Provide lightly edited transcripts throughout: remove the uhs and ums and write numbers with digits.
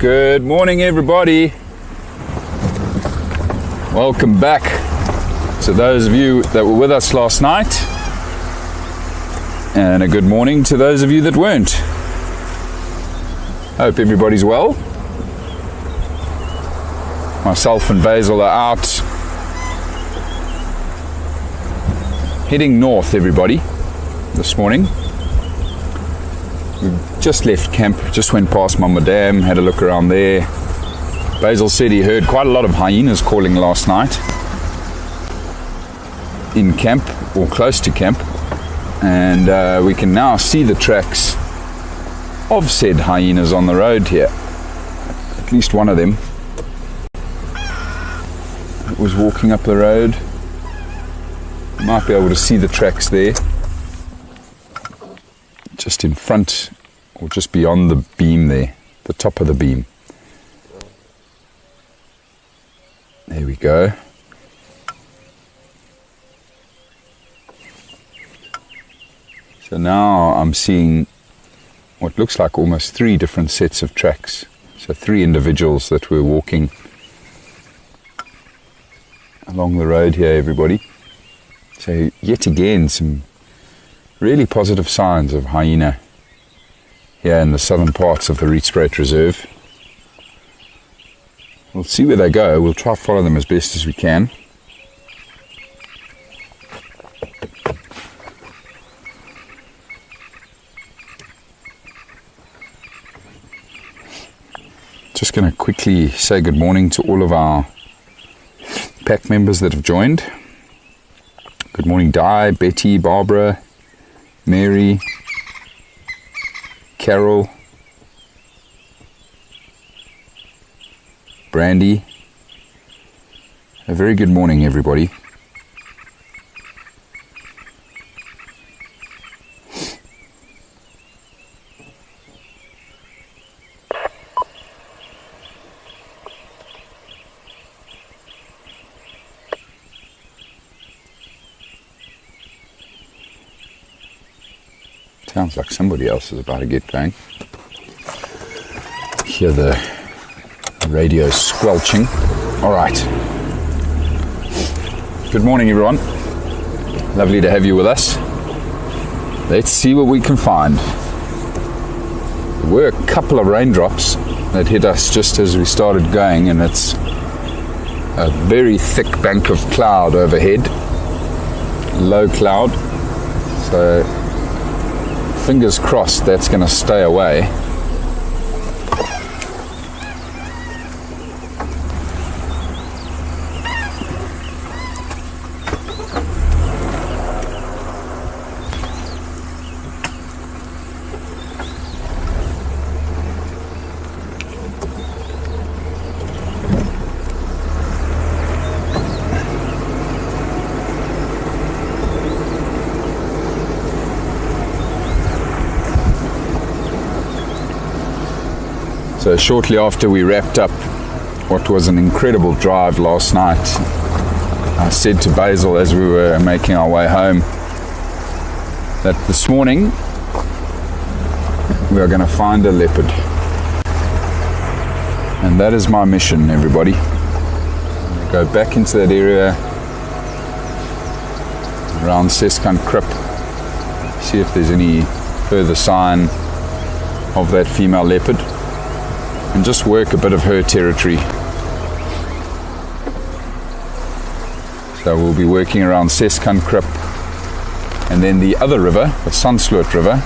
Good morning, everybody. Welcome back to those of you that were with us last night, and a good morning to those of you that weren't. Hope everybody's well. Myself and Basil are out heading north, everybody, this morning. We've just left camp, just went past Mama Dam, had a look around there. Basil said he heard quite a lot of hyenas calling last night in camp, or close to camp, and we can now see the tracks of said hyenas on the road here. At least one of them was walking up the road. You might be able to see the tracks there, just in front or just beyond the beam there, the top of the beam. There we go. So now I'm seeing what looks like almost 3 different sets of tracks. So 3 individuals that were walking along the road here, everybody. So yet again, some really positive signs of hyena here in the southern parts of the Rietspruit Reserve. We'll see where they go. We'll try to follow them as best as we can. Just going to quickly say good morning to all of our pack members that have joined. Good morning, Di, Betty, Barbara, Mary, Carol, Brandy. A very good morning, everybody. Sounds like somebody else is about to get going. Hear the radio squelching. All right. Good morning, everyone. Lovely to have you with us. Let's see what we can find. There were a couple of raindrops that hit us just as we started going, and it's a very thick bank of cloud overhead. Low cloud. So fingers crossed that's going to stay away. So shortly after we wrapped up what was an incredible drive last night, I said to Basil as we were making our way home that this morning we are going to find a leopard. And that is my mission, everybody. Go back into that area around Seskant Krip, see if there's any further sign of that female leopard, and just work a bit of her territory. So we'll be working around Seskant Krip, and then the other river, the Sunlit River,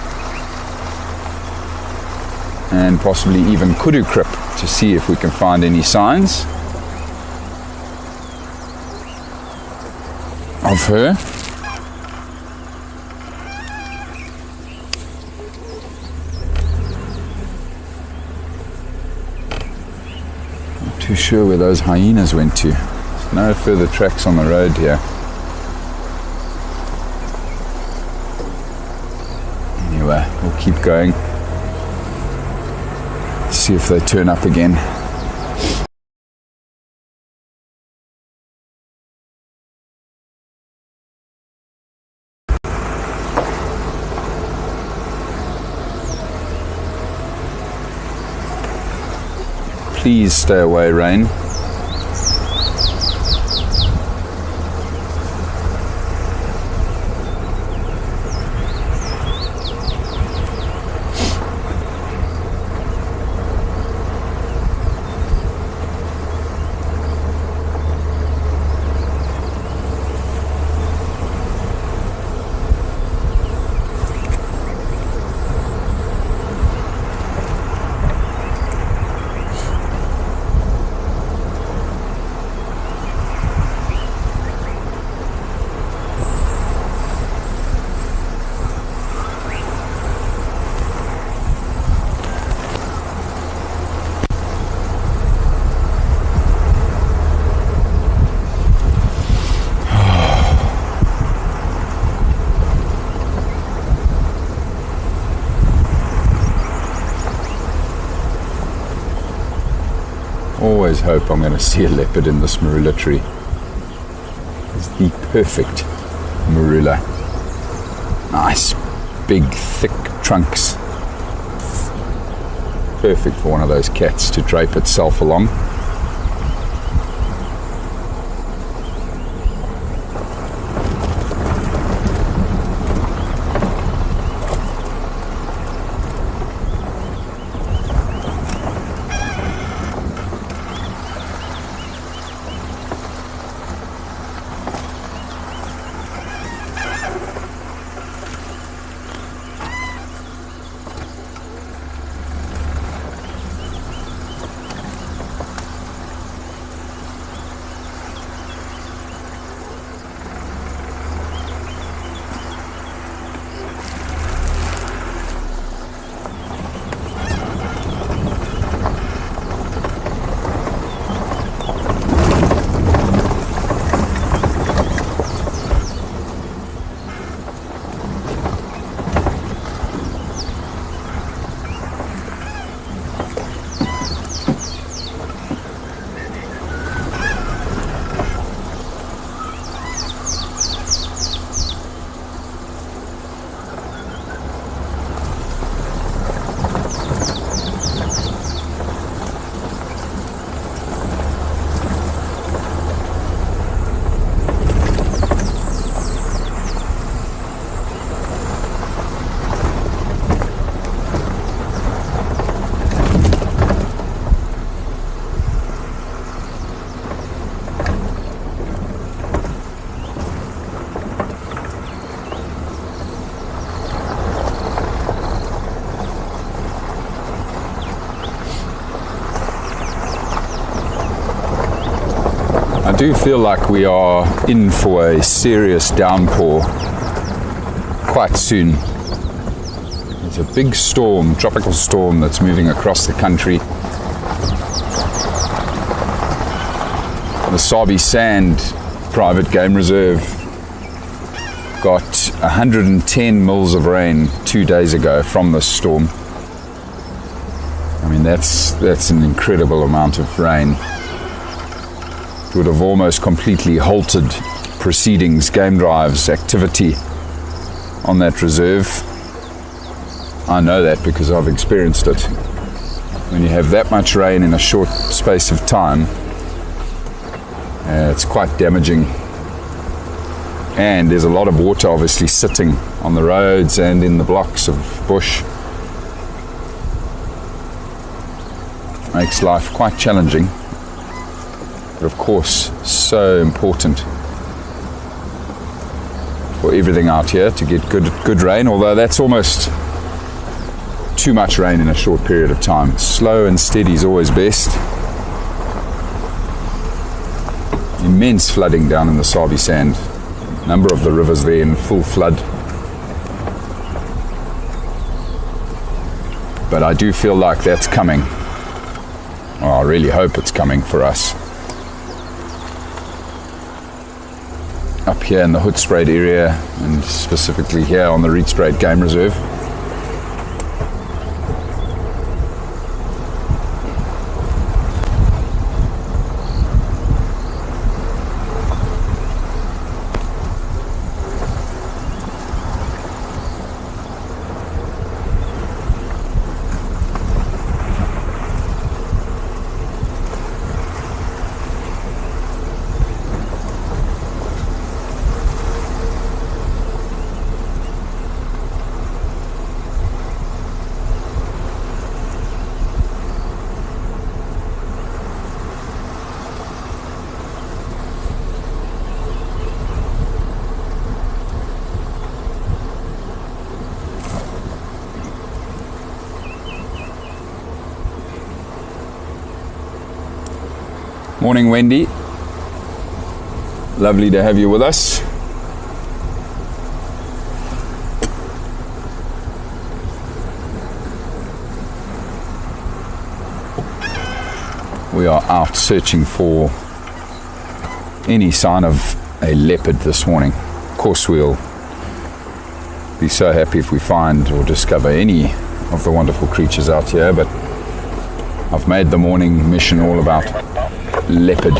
and possibly even Kudu Krip, to see if we can find any signs of her. Too sure where those hyenas went to. There's no further tracks on the road here. Anyway, we'll keep going. See if they turn up again. Please stay away, rain. Always hope I'm going to see a leopard in this marula tree. It's the perfect marula. Nice, big, thick trunks. Perfect for one of those cats to drape itself along. I do feel like we are in for a serious downpour quite soon. There's a big storm, tropical storm, that's moving across the country. The Sabi Sand Private Game Reserve got 110 mils of rain 2 days ago from this storm. I mean, that's an incredible amount of rain. It would have almost completely halted proceedings, game drives, activity on that reserve. I know that because I've experienced it. When you have that much rain in a short space of time, it's quite damaging. And there's a lot of water obviously sitting on the roads and in the blocks of bush. Makes life quite challenging. But of course, so important for everything out here to get good rain, although that's almost too much rain in a short period of time. Slow and steady is always best. Immense flooding down in the Sabi Sand. A number of the rivers there in full flood. But I do feel like that's coming. Well, I really hope it's coming for us. Up here in the Rietspruit area, and specifically here on the Rietspruit Game Reserve. Morning, Wendy. Lovely to have you with us. We are out searching for any sign of a leopard this morning. Of course, we'll be so happy if we find or discover any of the wonderful creatures out here, but I've made the morning mission all about leopard.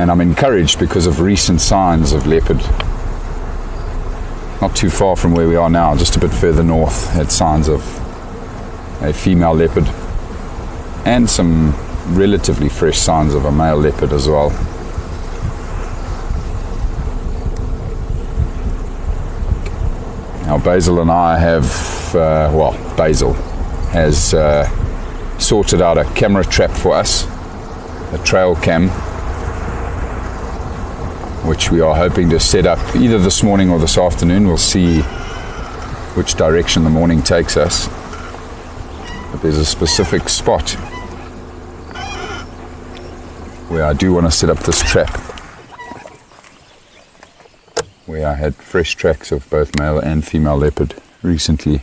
And I'm encouraged because of recent signs of leopard. Not too far from where we are now, just a bit further north, had signs of a female leopard and some relatively fresh signs of a male leopard as well. Now Basil and I have, Basil has sorted out a camera trap for us, a trail cam, which we are hoping to set up either this morning or this afternoon. We'll see which direction the morning takes us. But there's a specific spot where I do want to set up this trap, where I had fresh tracks of both male and female leopard recently.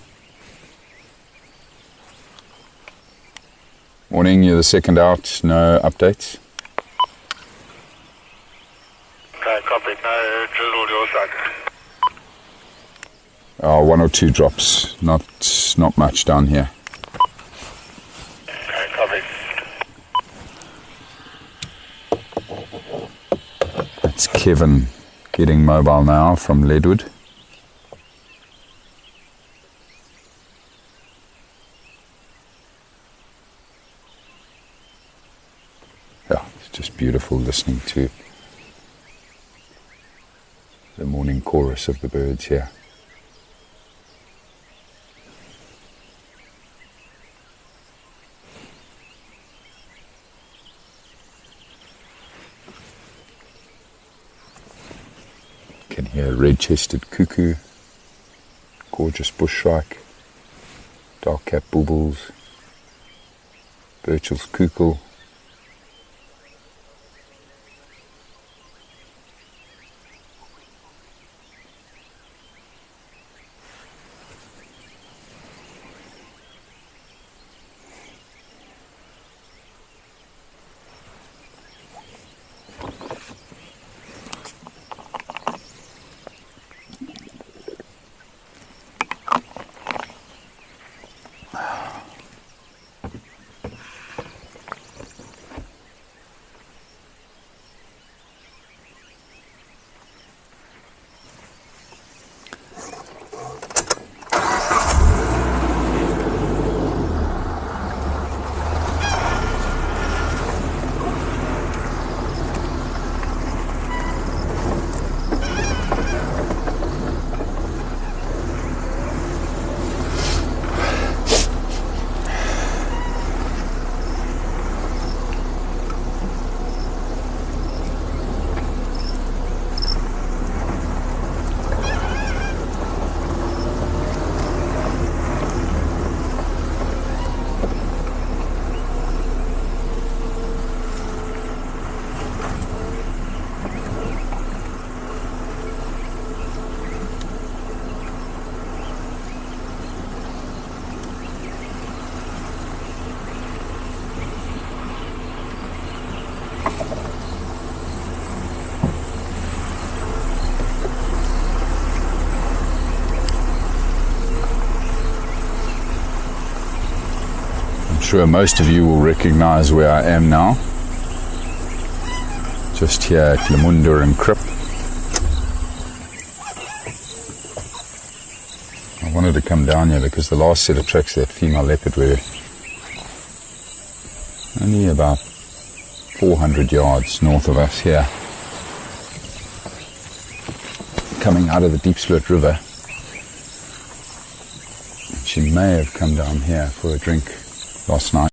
Morning, you're the second out, no updates? Okay, copy, no drizzle your side. One or two drops, not much down here. Okay, copy. That's Kevin getting mobile now from Leadwood. Yeah, it's just beautiful listening to the morning chorus of the birds here. Can hear red-chested cuckoo, gorgeous bushveld, dark-capped baubles, Birchel's kukkel. I'm sure most of you will recognize where I am now. Just here at Lemunda and Krip. I wanted to come down here because the last set of tracks that female leopard were only about 400 yards north of us here, coming out of the Deep Split River. She may have come down here for a drink last night.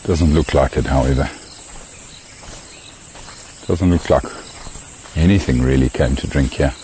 Doesn't look like it, however. Doesn't look like anything really came to drink here.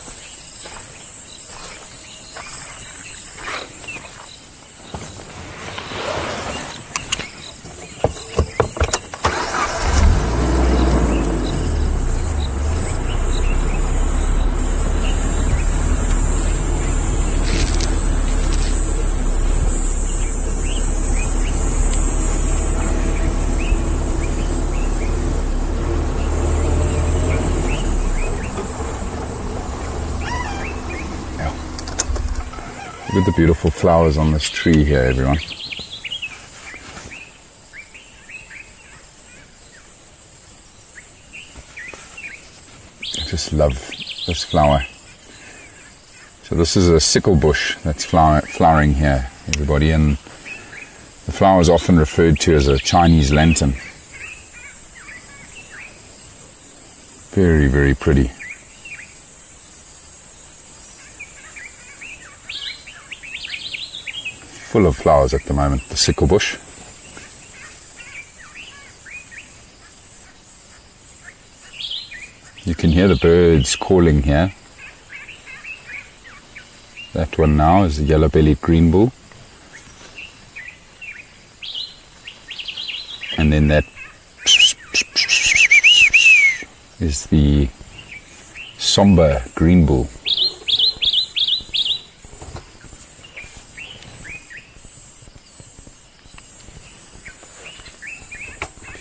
Look at the beautiful flowers on this tree here, everyone. I just love this flower. So this is a sickle bush that's flowering here, everybody, and the flower is often referred to as a Chinese lantern. Very, very pretty. Full of flowers at the moment, the sickle bush. You can hear the birds calling here. That one now is the yellow-bellied greenbull. And then that is the somber greenbull.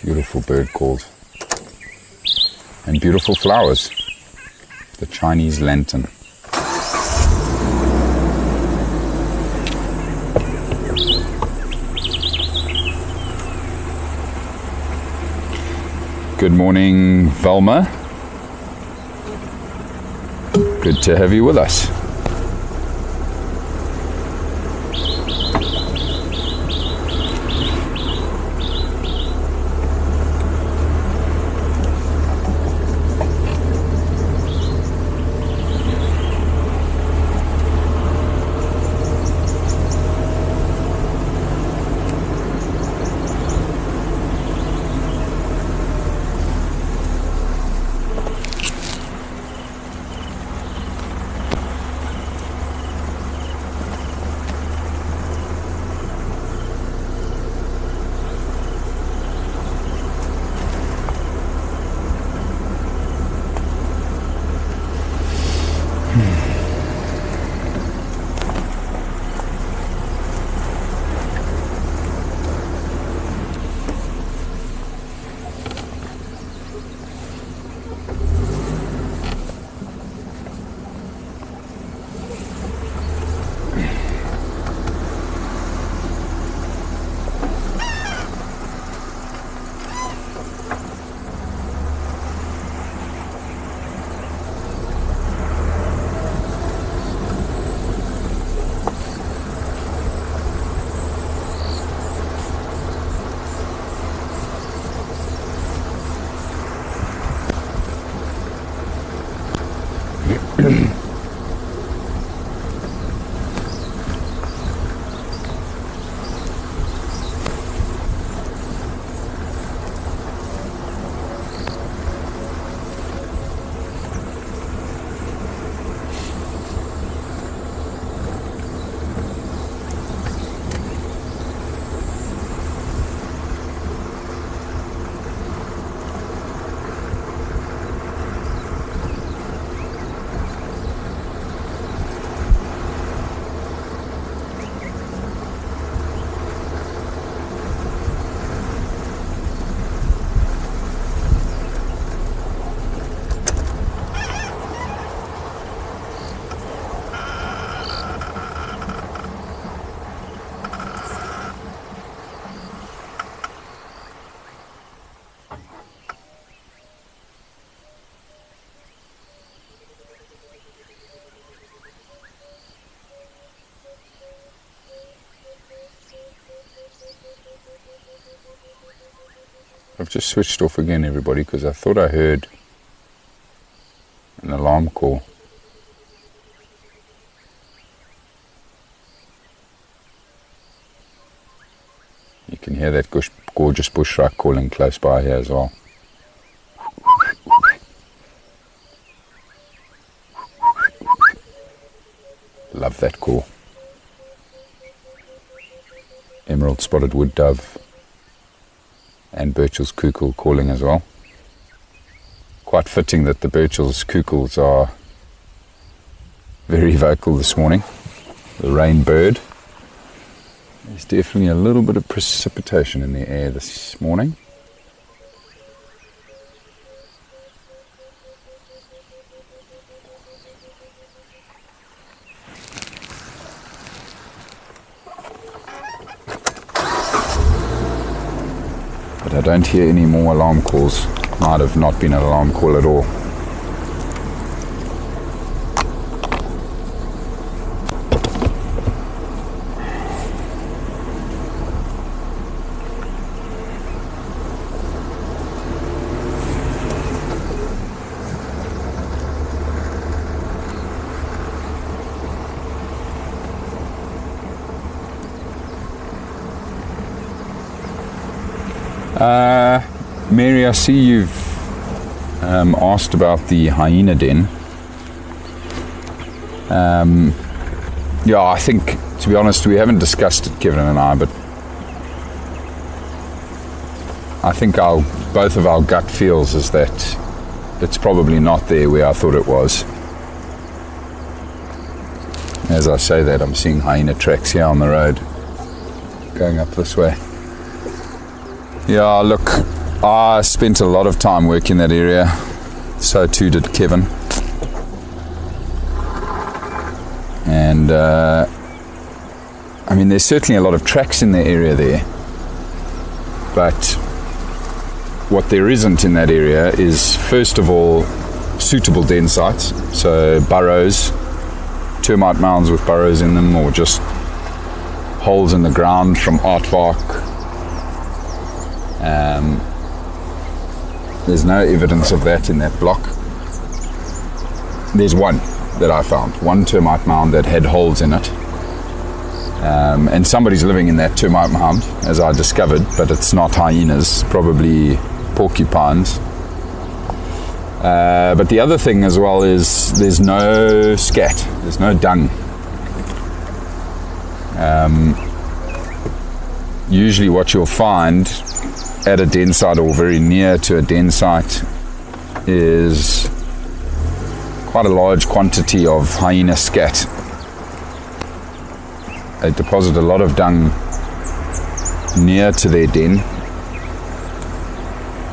Beautiful bird calls. And beautiful flowers. The Chinese lantern. Good morning, Velma. Good to have you with us. I've just switched off again, everybody, because I thought I heard an alarm call. You can hear that gorgeous bushveld calling close by here as well. Love that call. Emerald spotted wood dove and Burchell's cuckoo calling as well. Quite fitting that the Burchell's cuckoos are very vocal this morning. The rain bird. There's definitely a little bit of precipitation in the air this morning. But I don't hear any more alarm calls. Might have not been an alarm call at all. Mary, I see you've asked about the hyena den. Yeah, I think, to be honest, we haven't discussed it, Kevin and I, but I think both of our gut feels is that it's probably not there where I thought it was. As I say that, I'm seeing hyena tracks here on the road going up this way. Yeah, look, I spent a lot of time working that area. So too did Kevin. And I mean, there's certainly a lot of tracks in the area there. But what there isn't in that area is, first of all, suitable den sites. So burrows, termite mounds with burrows in them, or just holes in the ground from Aardvark. There's no evidence of that in that block. There's one that I found, one termite mound that had holes in it, and somebody's living in that termite mound, as I discovered, but it's not hyenas, probably porcupines. But the other thing as well is there's no scat, there's no dung. Usually what you'll find at a den site, or very near to a den site, is quite a large quantity of hyena scat. They deposit a lot of dung near to their den,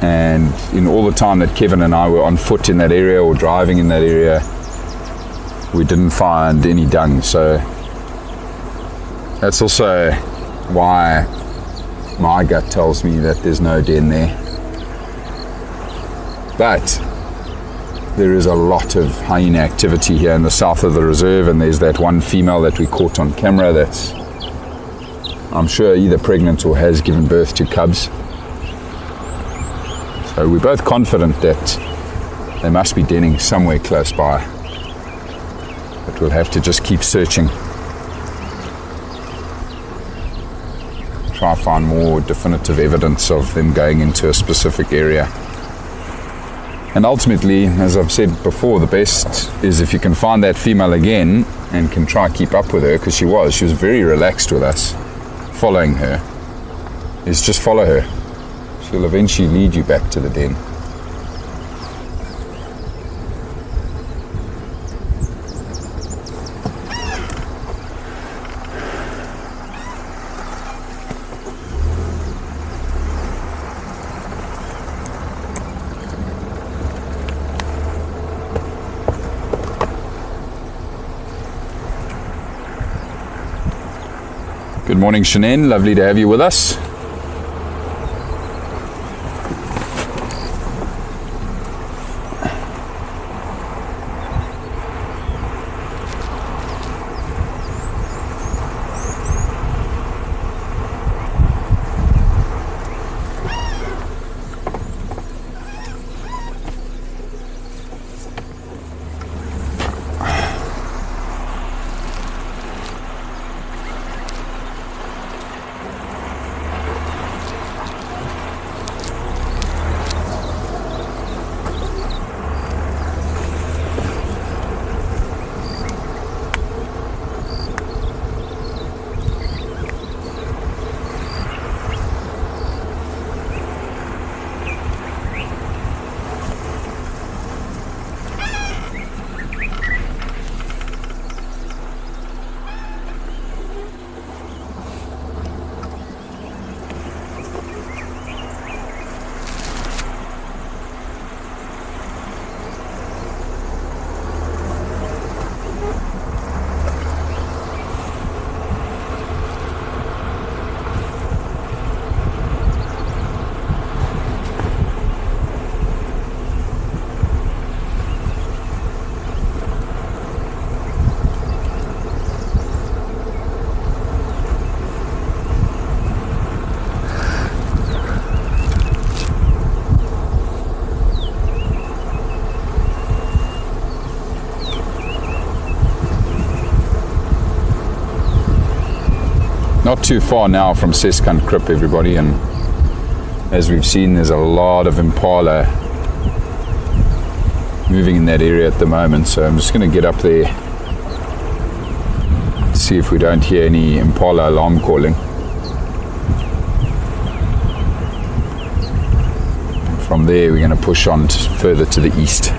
and in all the time that Kevin and I were on foot in that area or driving in that area, we didn't find any dung. So that's also why my gut tells me that there's no den there. But there is a lot of hyena activity here in the south of the reserve, and there's that one female that we caught on camera that's, I'm sure, either pregnant or has given birth to cubs. So we're both confident that they must be denning somewhere close by, but we'll have to just keep searching. Try to find more definitive evidence of them going into a specific area. And ultimately, as I've said before, the best is if you can find that female again and can try to keep up with her, because she was very relaxed with us, following her, is just follow her. She'll eventually lead you back to the den. Good morning, Shannon. Lovely to have you with us. Not too far now from Seskant Krip, everybody, and as we've seen, there's a lot of Impala moving in that area at the moment, so I'm just going to get up there, see if we don't hear any Impala alarm calling. From there we're going to push on further to the east.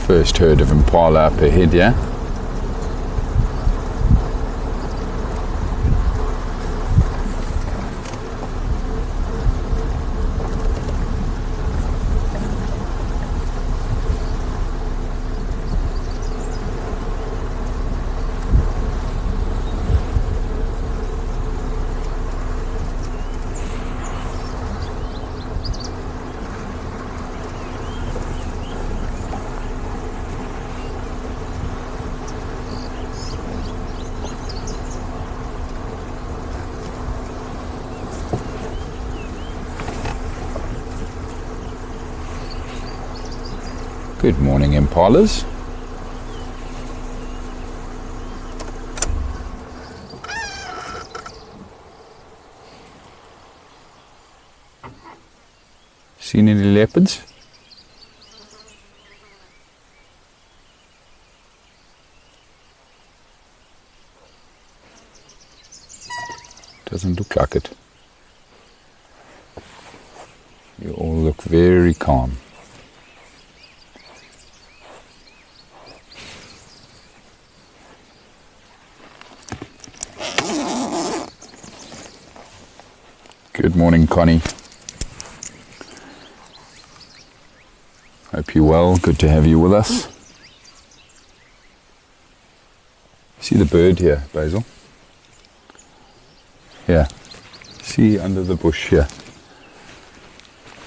First herd of Impala up ahead, yeah? Good morning, Impalas. Seen any leopards? Doesn't look like it. You all look very calm. Good morning, Connie. Hope you're well. Good to have you with us. See the bird here, Basil? Here. See under the bush here.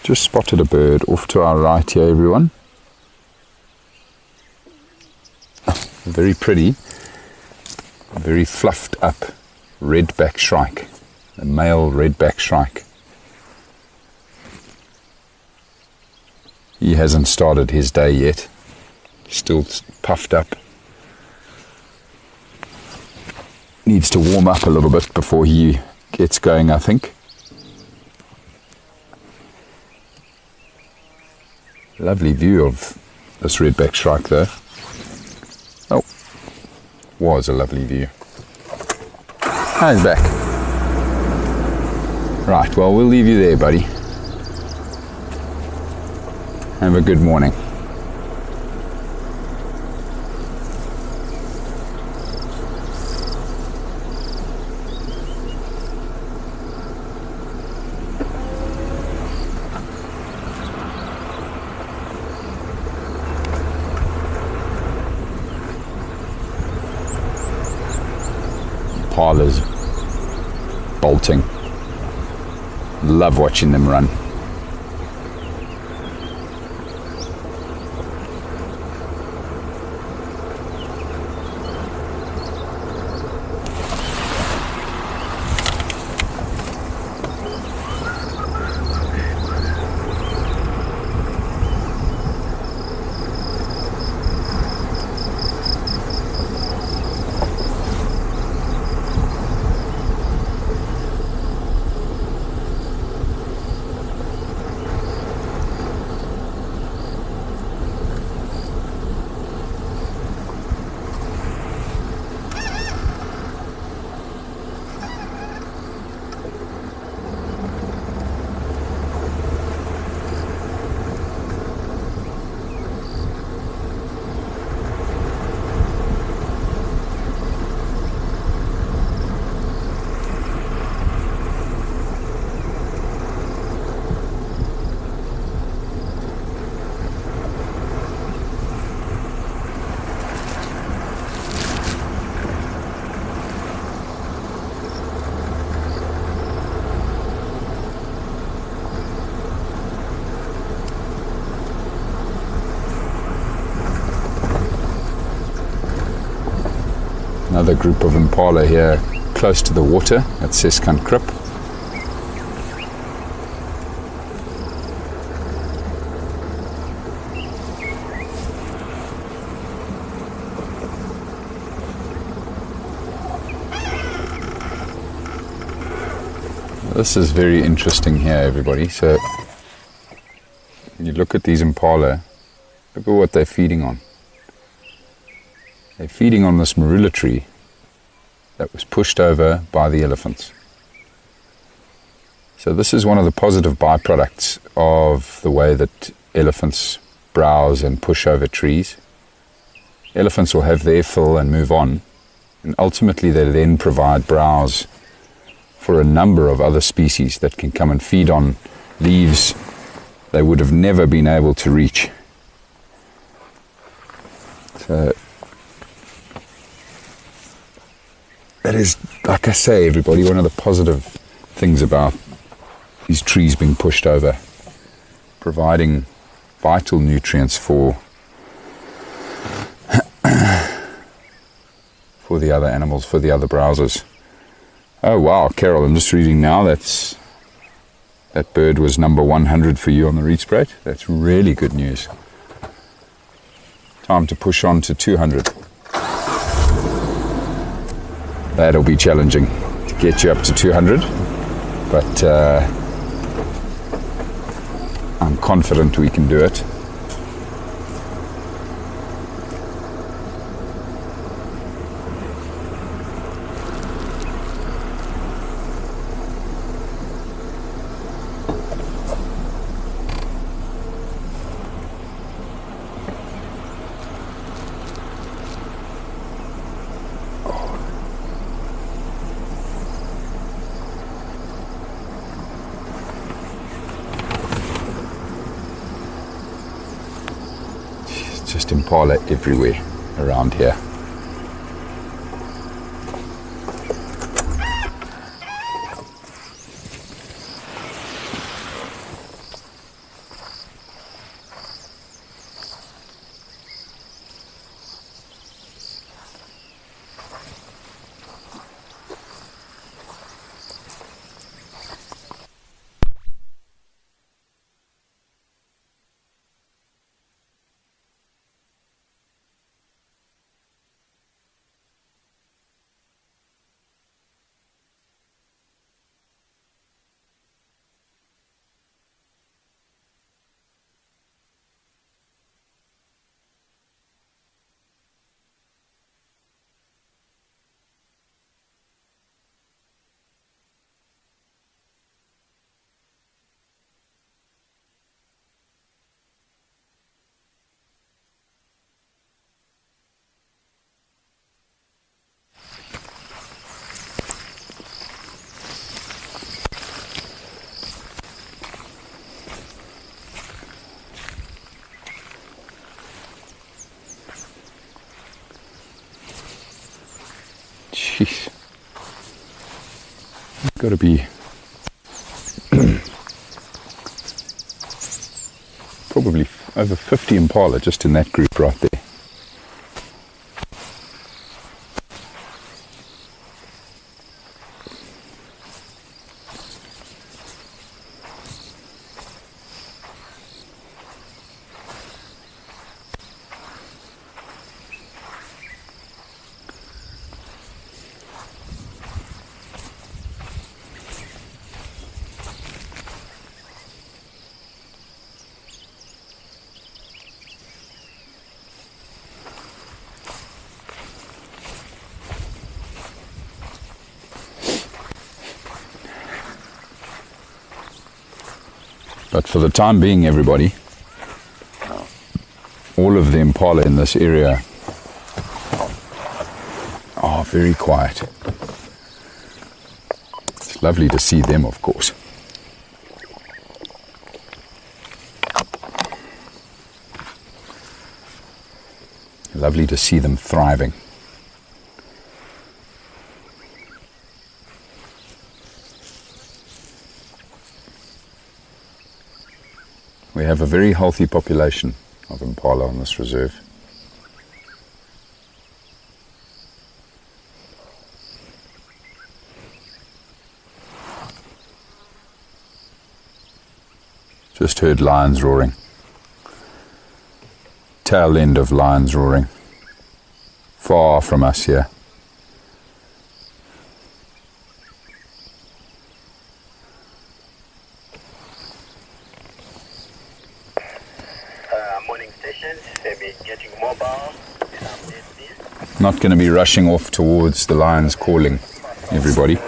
Just spotted a bird off to our right here, everyone. Very pretty. Very fluffed up redback shrike. A male redback shrike. He hasn't started his day yet. Still puffed up. Needs to warm up a little bit before he gets going, I think. Lovely view of this redback shrike though. Oh, was a lovely view. Now he's back. Right, well, we'll leave you there, buddy. Have a good morning. Impala's bolting. Love watching them run. Another group of Impala here close to the water at Seskant Krip. This is very interesting here, everybody. So you look at these impala, look at what they're feeding on. They're feeding on this marula tree that was pushed over by the elephants. So this is one of the positive byproducts of the way that elephants browse and push over trees. Elephants will have their fill and move on, and ultimately they then provide browse for a number of other species that can come and feed on leaves they would have never been able to reach. So that is, like I say, everybody, one of the positive things about these trees being pushed over, providing vital nutrients for the other animals, for the other browsers. Oh wow, Carol, I'm just reading now that bird was number 100 for you on the Rietspruit. That's really good news. Time to push on to 200. That'll be challenging to get you up to 200, but I'm confident we can do it. Just impala everywhere around here. Jeez. Got to be probably over 50 impala just in that group right there. But for the time being, everybody, all of the impala in this area are very quiet. It's lovely to see them, of course. Lovely to see them thriving. We have a very healthy population of impala on this reserve. Just heard lions roaring. Tail end of lions roaring. Far from us here. getting mobile. Not going to be rushing off towards the lions calling, everybody.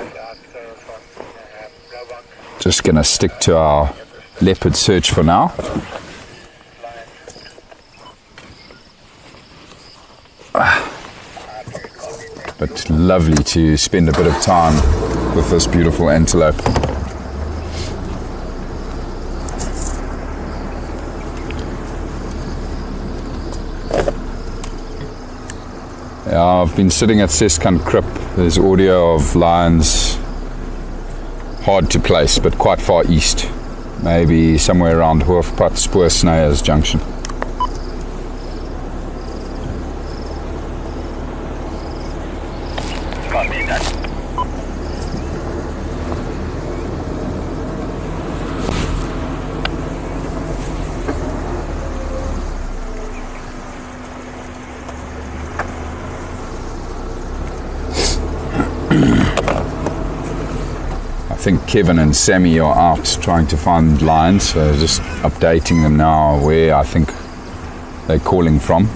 Just going to stick to our leopard search for now. But lovely to spend a bit of time with this beautiful antelope. Yeah, I've been sitting at Seskant Krip. There's audio of lions, hard to place, but quite far east. Maybe somewhere around Hoofpad Spoorsneyers Junction. Copy that. I think Kevin and Sammy are out trying to find lions, so just updating them now where I think they're calling from.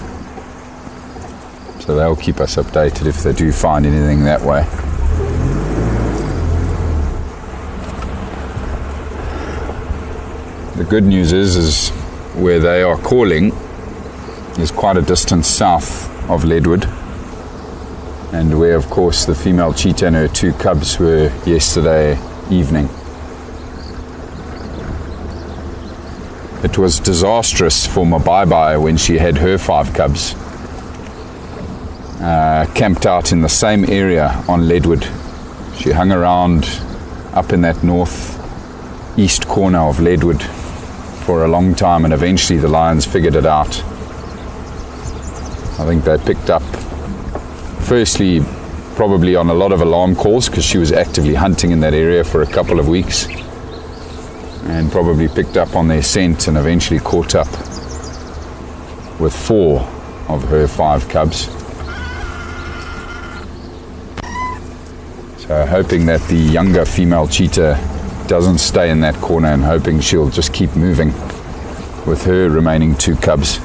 So they'll keep us updated if they do find anything that way. The good news is where they are calling is quite a distance south of Leadwood, and where of course the female cheetah and her 2 cubs were yesterday evening. It was disastrous for Mabai when she had her 5 cubs camped out in the same area on Leadwood. She hung around up in that north-east corner of Leadwood for a long time, and eventually the lions figured it out. I think they picked up, firstly, probably on a lot of alarm calls because she was actively hunting in that area for a couple of weeks, and probably picked up on their scent and eventually caught up with 4 of her 5 cubs. So hoping that the younger female cheetah doesn't stay in that corner, and hoping she'll just keep moving with her remaining 2 cubs.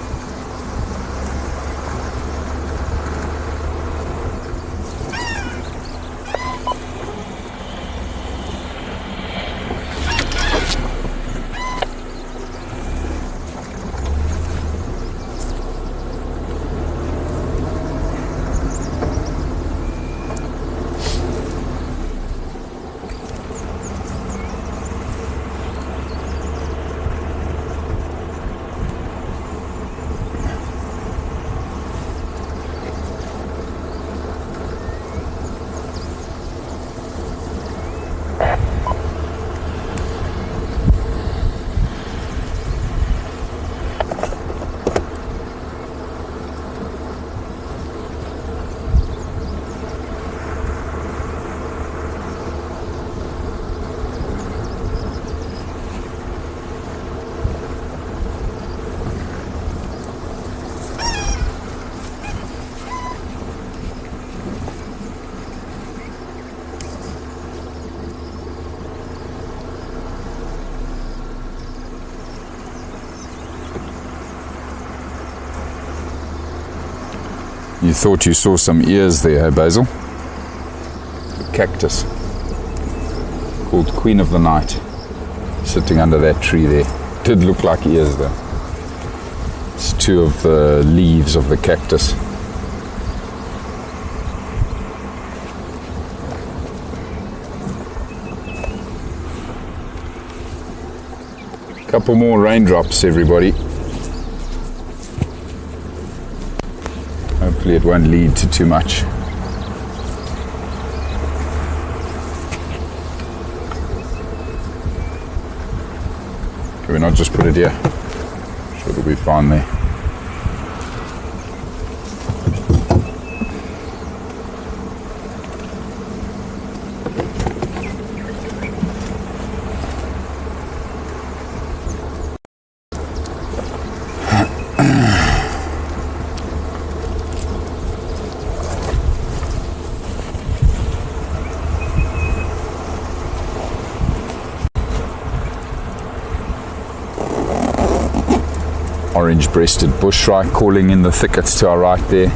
You thought you saw some ears there, hey Basil? A cactus called Queen of the Night, sitting under that tree there. Did look like ears though. It's 2 of the leaves of the cactus. Couple more raindrops, everybody. Hopefully it won't lead to too much. Can we not just put it here? Sure, it'll be fine there. orange-breasted bushshrike calling in the thickets to our right there.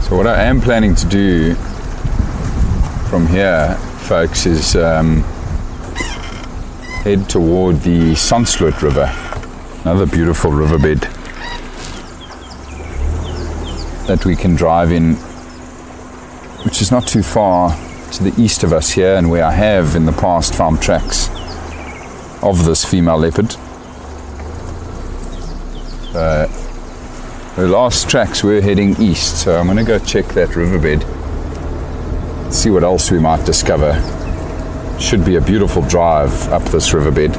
So what I am planning to do from here, folks, is head toward the Sunlit River, another beautiful riverbed that we can drive in, which is not too far to the east of us here, and where I have in the past found tracks of this female leopard. The last tracks were heading east, so I'm going to go check that riverbed, see what else we might discover. Should be a beautiful drive up this riverbed.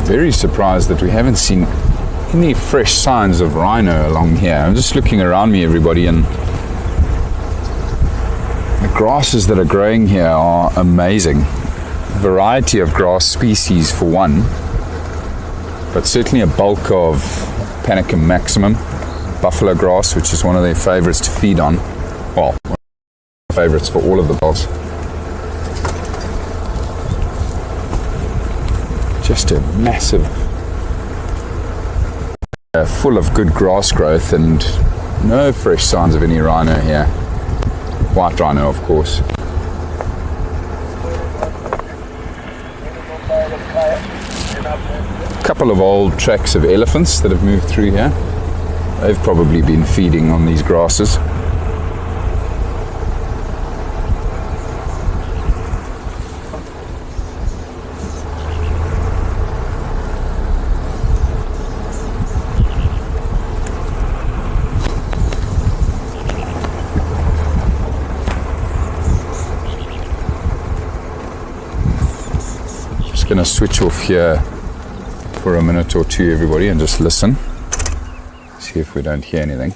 very surprised that we haven't seen any fresh signs of rhino along here. I'm just looking around me, everybody, and the grasses that are growing here are amazing. Variety of grass species for one, but certainly a bulk of Panicum maximum, buffalo grass, which is one of their favorites to feed on. Well, one of the favorites for all of the bulls. Just a massive, full of good grass growth, and no fresh signs of any rhino here. White rhino, of course. A couple of old tracks of elephants that have moved through here. They've probably been feeding on these grasses. Going to switch off here for a minute or two, everybody, and just listen, see if we don't hear anything.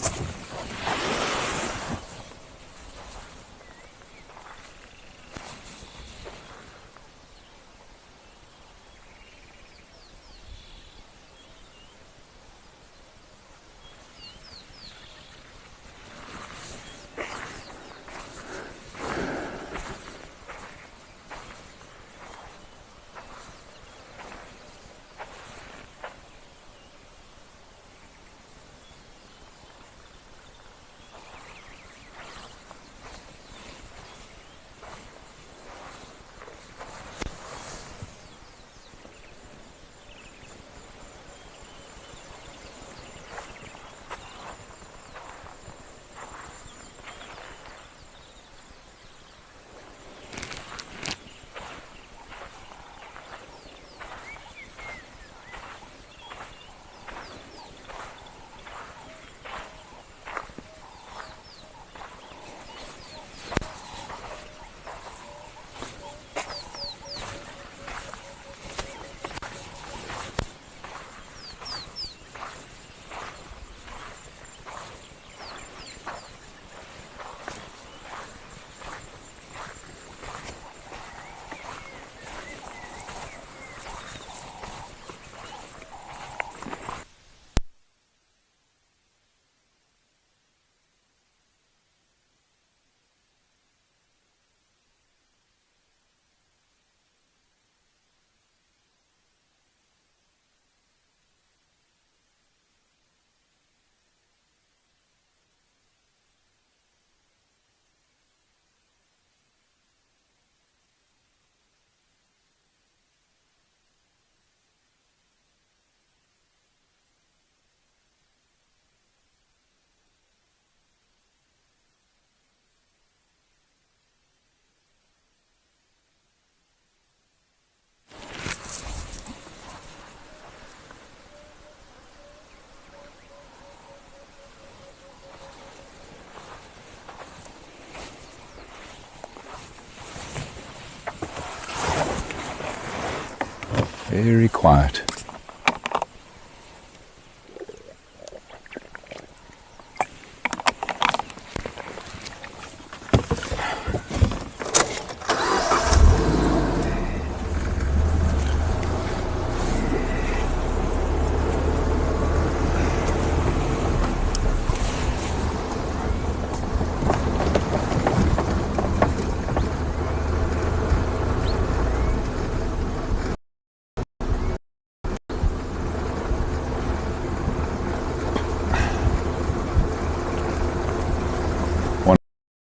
Very quiet.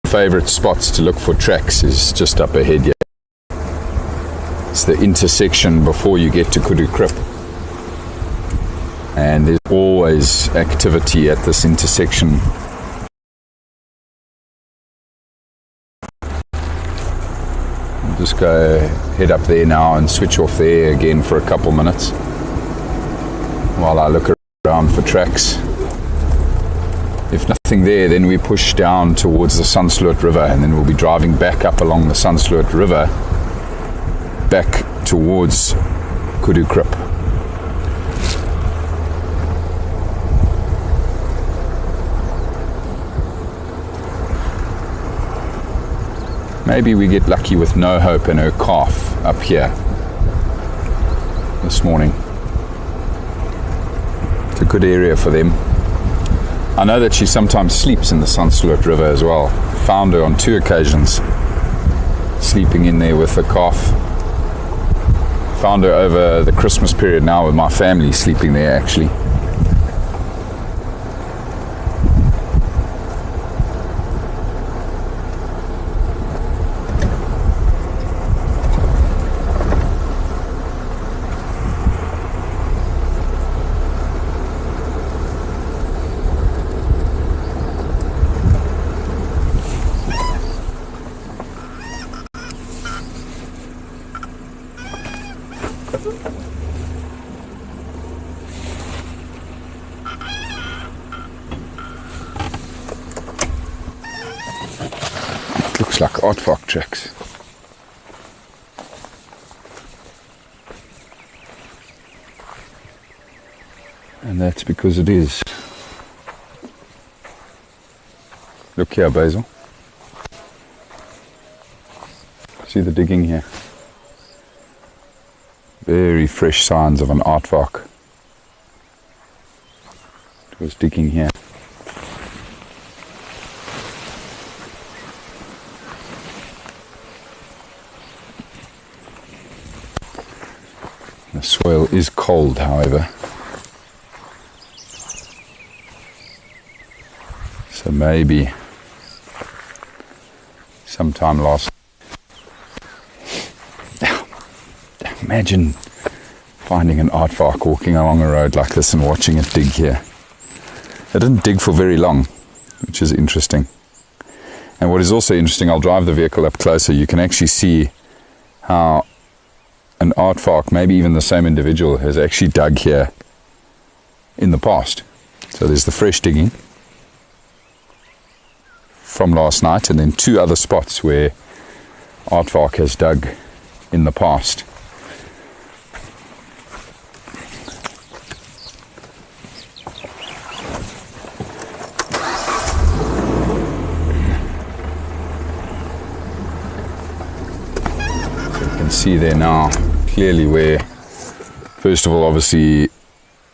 Favorite spots to look for tracks is just up ahead here. It's the intersection before you get to Kudu Krip, and there's always activity at this intersection. I'll just go head up there now and switch off there again for a couple minutes while I look around for tracks. If nothing there, then we push down towards the Sunlit River, and then we'll be driving back up along the Sunlit River back towards Kudu Krip. maybe we get lucky with No Hope and her calf up here this morning. It's a good area for them. I know that she sometimes sleeps in the Sunlit River as well. Found her on 2 occasions sleeping in there with the calf. Found her over the Christmas period now with my family sleeping there actually. Looks like Aardvark tracks. And that's because it is. Look here, Basil. See the digging here? Very fresh signs of an Aardvark. It was digging here. The soil is cold, however. So maybe sometime last. Imagine finding an Aardvark walking along a road like this and watching it dig here. It didn't dig for very long, which is interesting. And what is also interesting, I'll drive the vehicle up closer, you can actually see how an Aardvark, maybe even the same individual, has actually dug here in the past. So there's the fresh digging from last night, and then 2 other spots where Aardvark has dug in the past. So you can see there now clearly where, first of all, obviously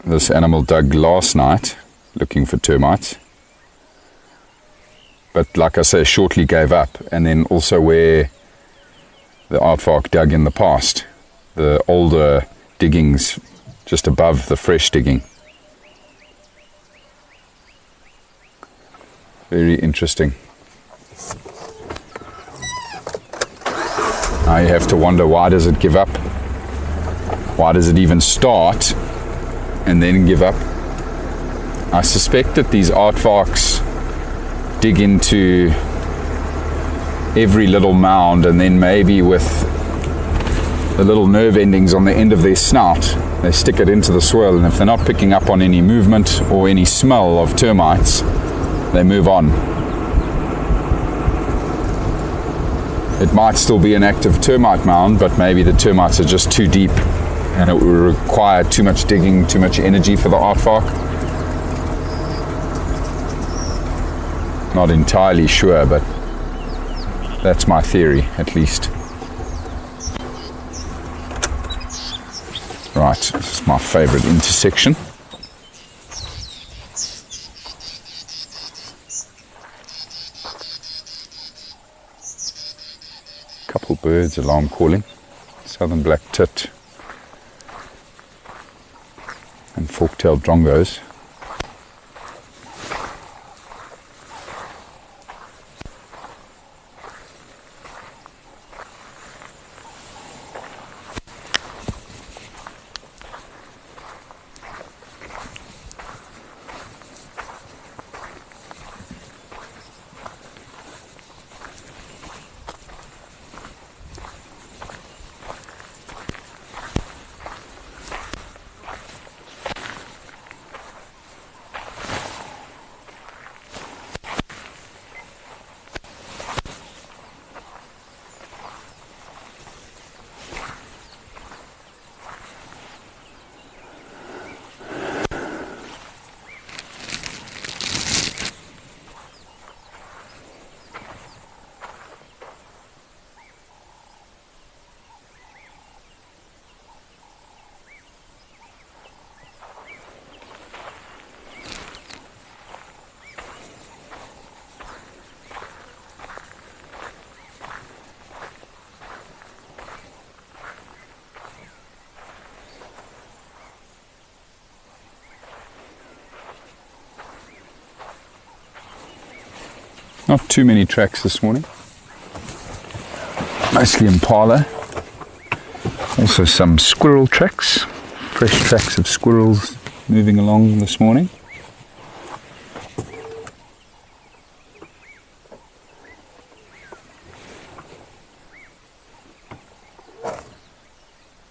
this animal dug last night looking for termites, but like I say, shortly gave up. And then also where the Aardvark dug in the past, the older diggings just above the fresh digging. Very interesting. Now you have to wonder, why does it give up? Why does it even start and then give up? I suspect that these Aardvarks dig into every little mound, and then maybe with the little nerve endings on the end of their snout, they stick it into the soil, and if they're not picking up on any movement or any smell of termites, they move on. It might still be an active termite mound, but maybe the termites are just too deep and it will require too much digging, too much energy for the Aardvark. Not entirely sure, but that's my theory, at least. Right, this is my favorite intersection. Couple birds alarm calling, southern black tit and fork-tailed drongos. Not too many tracks this morning. Mostly Impala. Also some squirrel tracks. Fresh tracks of squirrels moving along this morning.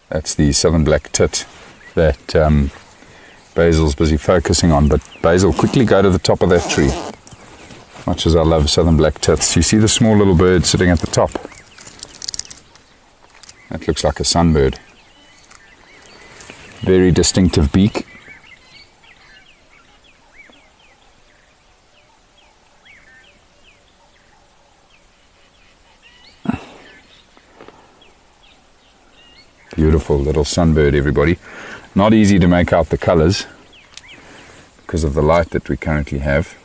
That's the southern black tit that Basil's busy focusing on. But Basil, quickly go to the top of that tree. Much as I love southern black tits, you see the small little bird sitting at the top? That looks like a sunbird. Very distinctive beak. Beautiful little sunbird, everybody. Not easy to make out the colors because of the light that we currently have,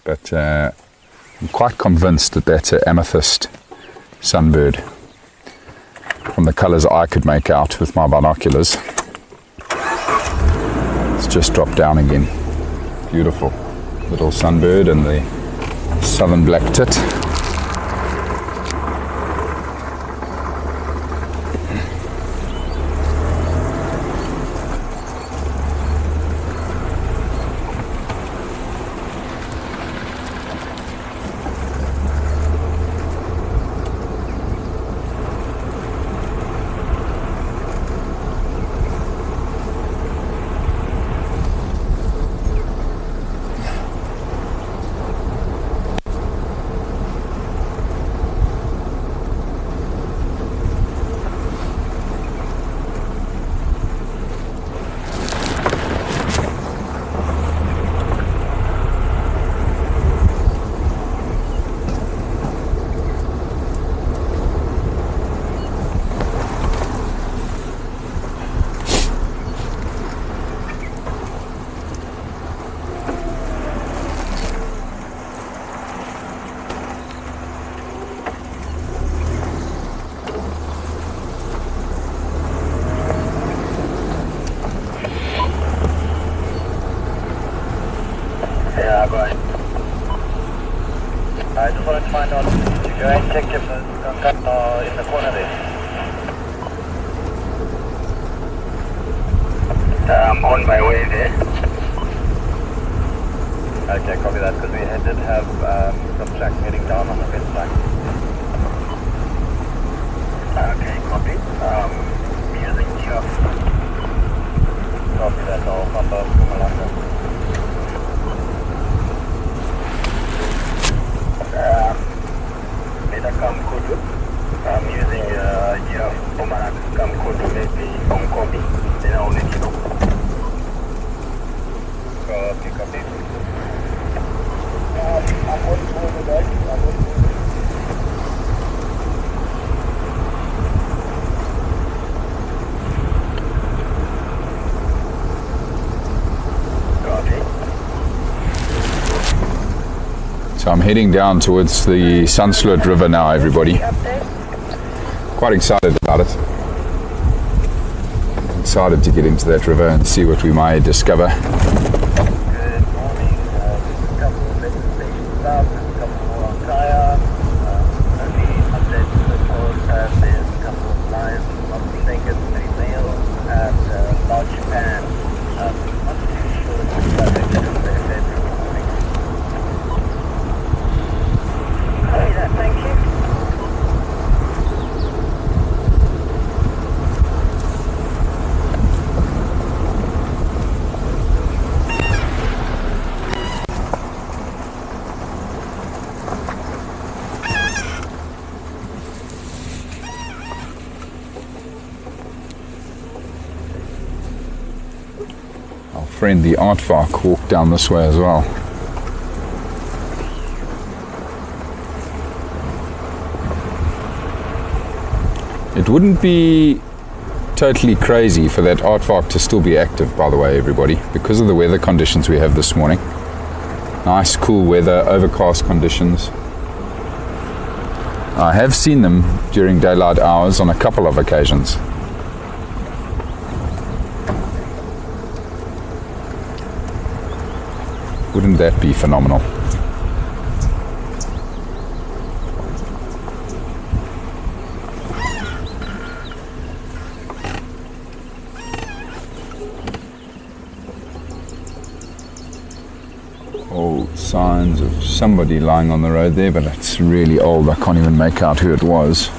but I'm quite convinced that that's an amethyst sunbird from the colors I could make out with my binoculars. It's just dropped down again. Beautiful little sunbird and the southern black tit. I just wanted to find out, did you go and check if the cut in the corner there? I'm on my way there. Okay, copy that, because we did have some tracks heading down on the west side. Okay, copy. Using Geo. Copy that, I'll pop up Malanga. I'm using Omarak come Kudu, maybe on copy, then I'll let you know. Copy. I'm going to go to that. So I'm heading down towards the Sunlit River now, everybody. Quite excited about it. Excited to get into that river and see what we might discover. Good morning. Just a couple of little stations up, a couple more on Kaya. Only updates to the course. There's a couple of lions, not mistaken, 3 males, and large Japan. Not too sure which direction they're headed this morning. Thank you. Our friend the Aardvark walked down this way as well. It wouldn't be totally crazy for that Aardvark to still be active, by the way, everybody, because of the weather conditions we have this morning. Nice, cool weather, overcast conditions. I have seen them during daylight hours on a couple of occasions. Wouldn't that be phenomenal? All signs of somebody lying on the road there, but it's really old. I can't even make out who it was.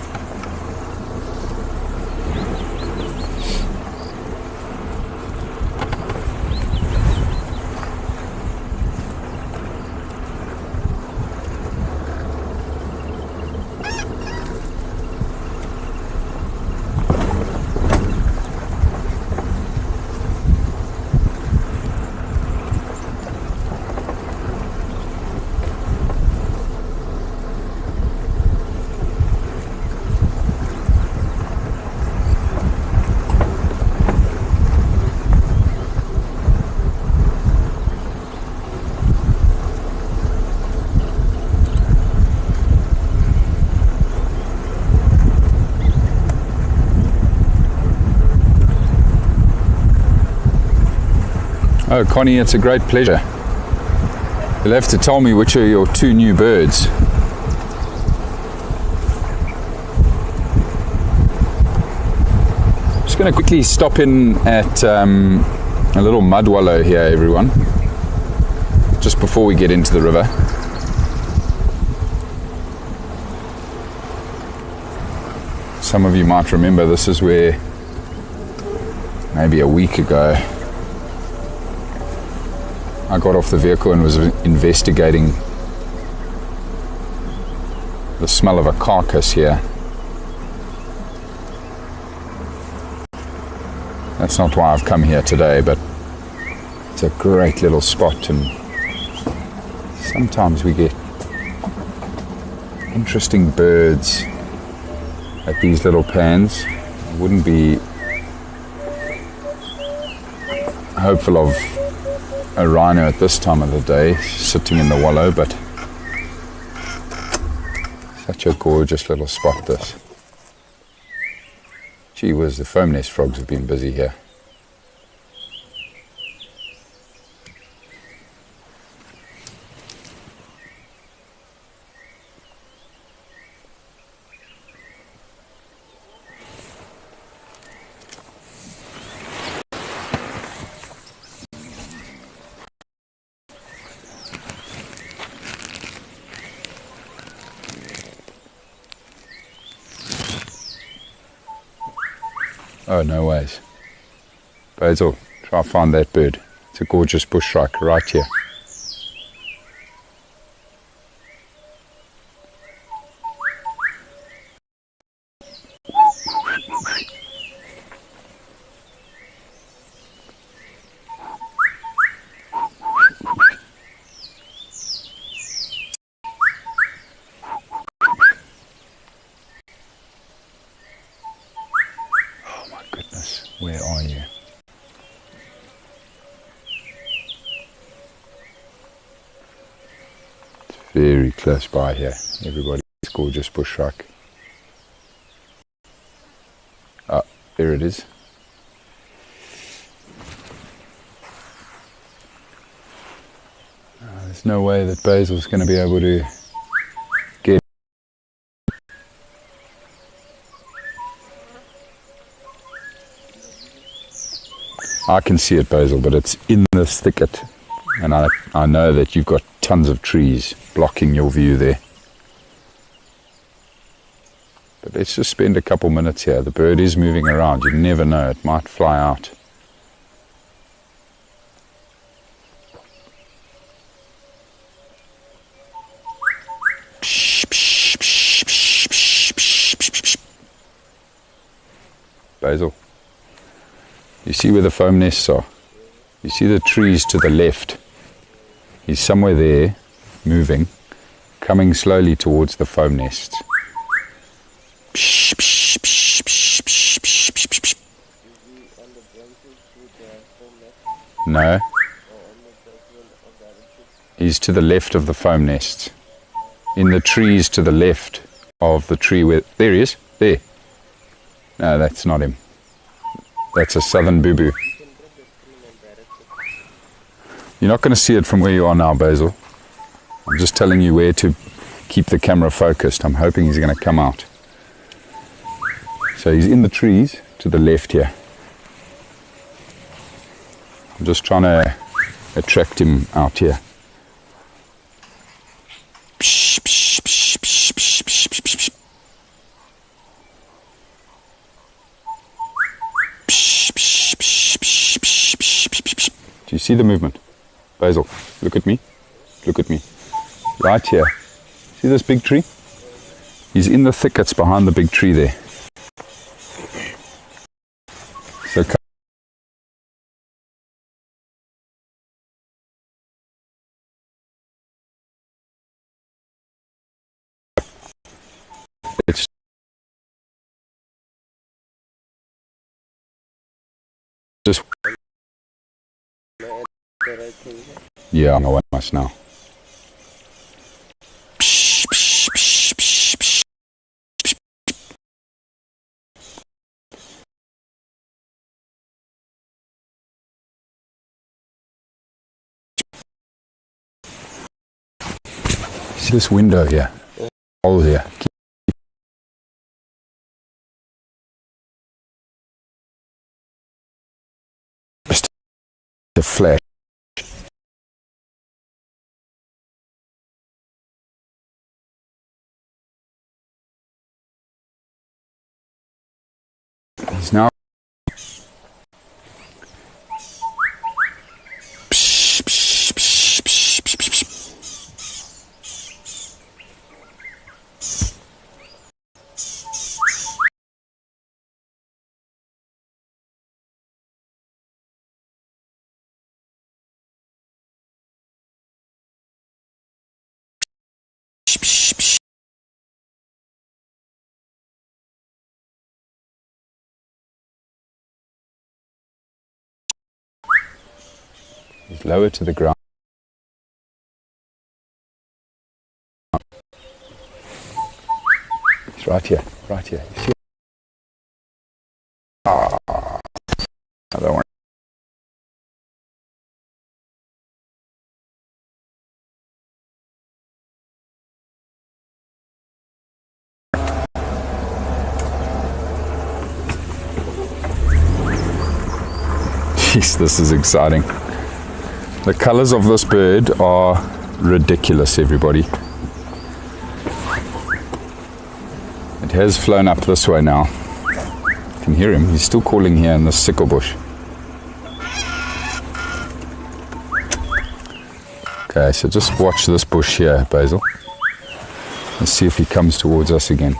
Oh, Connie, it's a great pleasure. You'll have to tell me which are your two new birds. Just going to quickly stop in at a little mud wallow here, everyone, just before we get into the river. Some of you might remember this is where maybe a week ago I got off the vehicle and was investigating the smell of a carcass here. That's not why I've come here today, but it's a great little spot, and sometimes we get interesting birds at these little pans. I wouldn't be hopeful of a rhino at this time of the day sitting in the wallow, but such a gorgeous little spot this. Gee whiz, the foam nest frogs have been busy here. Oh, no ways. Basil, try and find that bird. It's a gorgeous bush shrike right here. Where are you? It's very close by here. Everybody's gorgeous bush shrike. Ah, there it is. There's no way that Basil's going to be able to get. I can see it, Basil, but it's in this thicket, and I know that you've got tons of trees blocking your view there. But let's just spend a couple minutes here. The bird is moving around. You never know, it might fly out. Basil, you see where the foam nests are? You see the trees to the left? He's somewhere there, moving, coming slowly towards the foam nests. No. He's to the left of the foam nests. In the trees to the left of the tree where... There he is. There. No, that's not him. That's a southern boo-boo. You're not going to see it from where you are now, Basil. I'm just telling you where to keep the camera focused. I'm hoping he's going to come out. So he's in the trees to the left here. I'm just trying to attract him out here. see the movement? Basil, look at me. Look at me. Right here. See this big tree? He's in the thickets behind the big tree there. So it's just, yeah, I know what much now. See this window here? Hole here. Just a flash. He's now he's lower to the ground. It's right here, right here. You see? Ah, I don't want. Jeez, this is exciting. The colors of this bird are ridiculous, everybody. It has flown up this way now. You can hear him. He's still calling here in the sickle bush. Okay, so just watch this bush here, Basil. Let's see if he comes towards us again.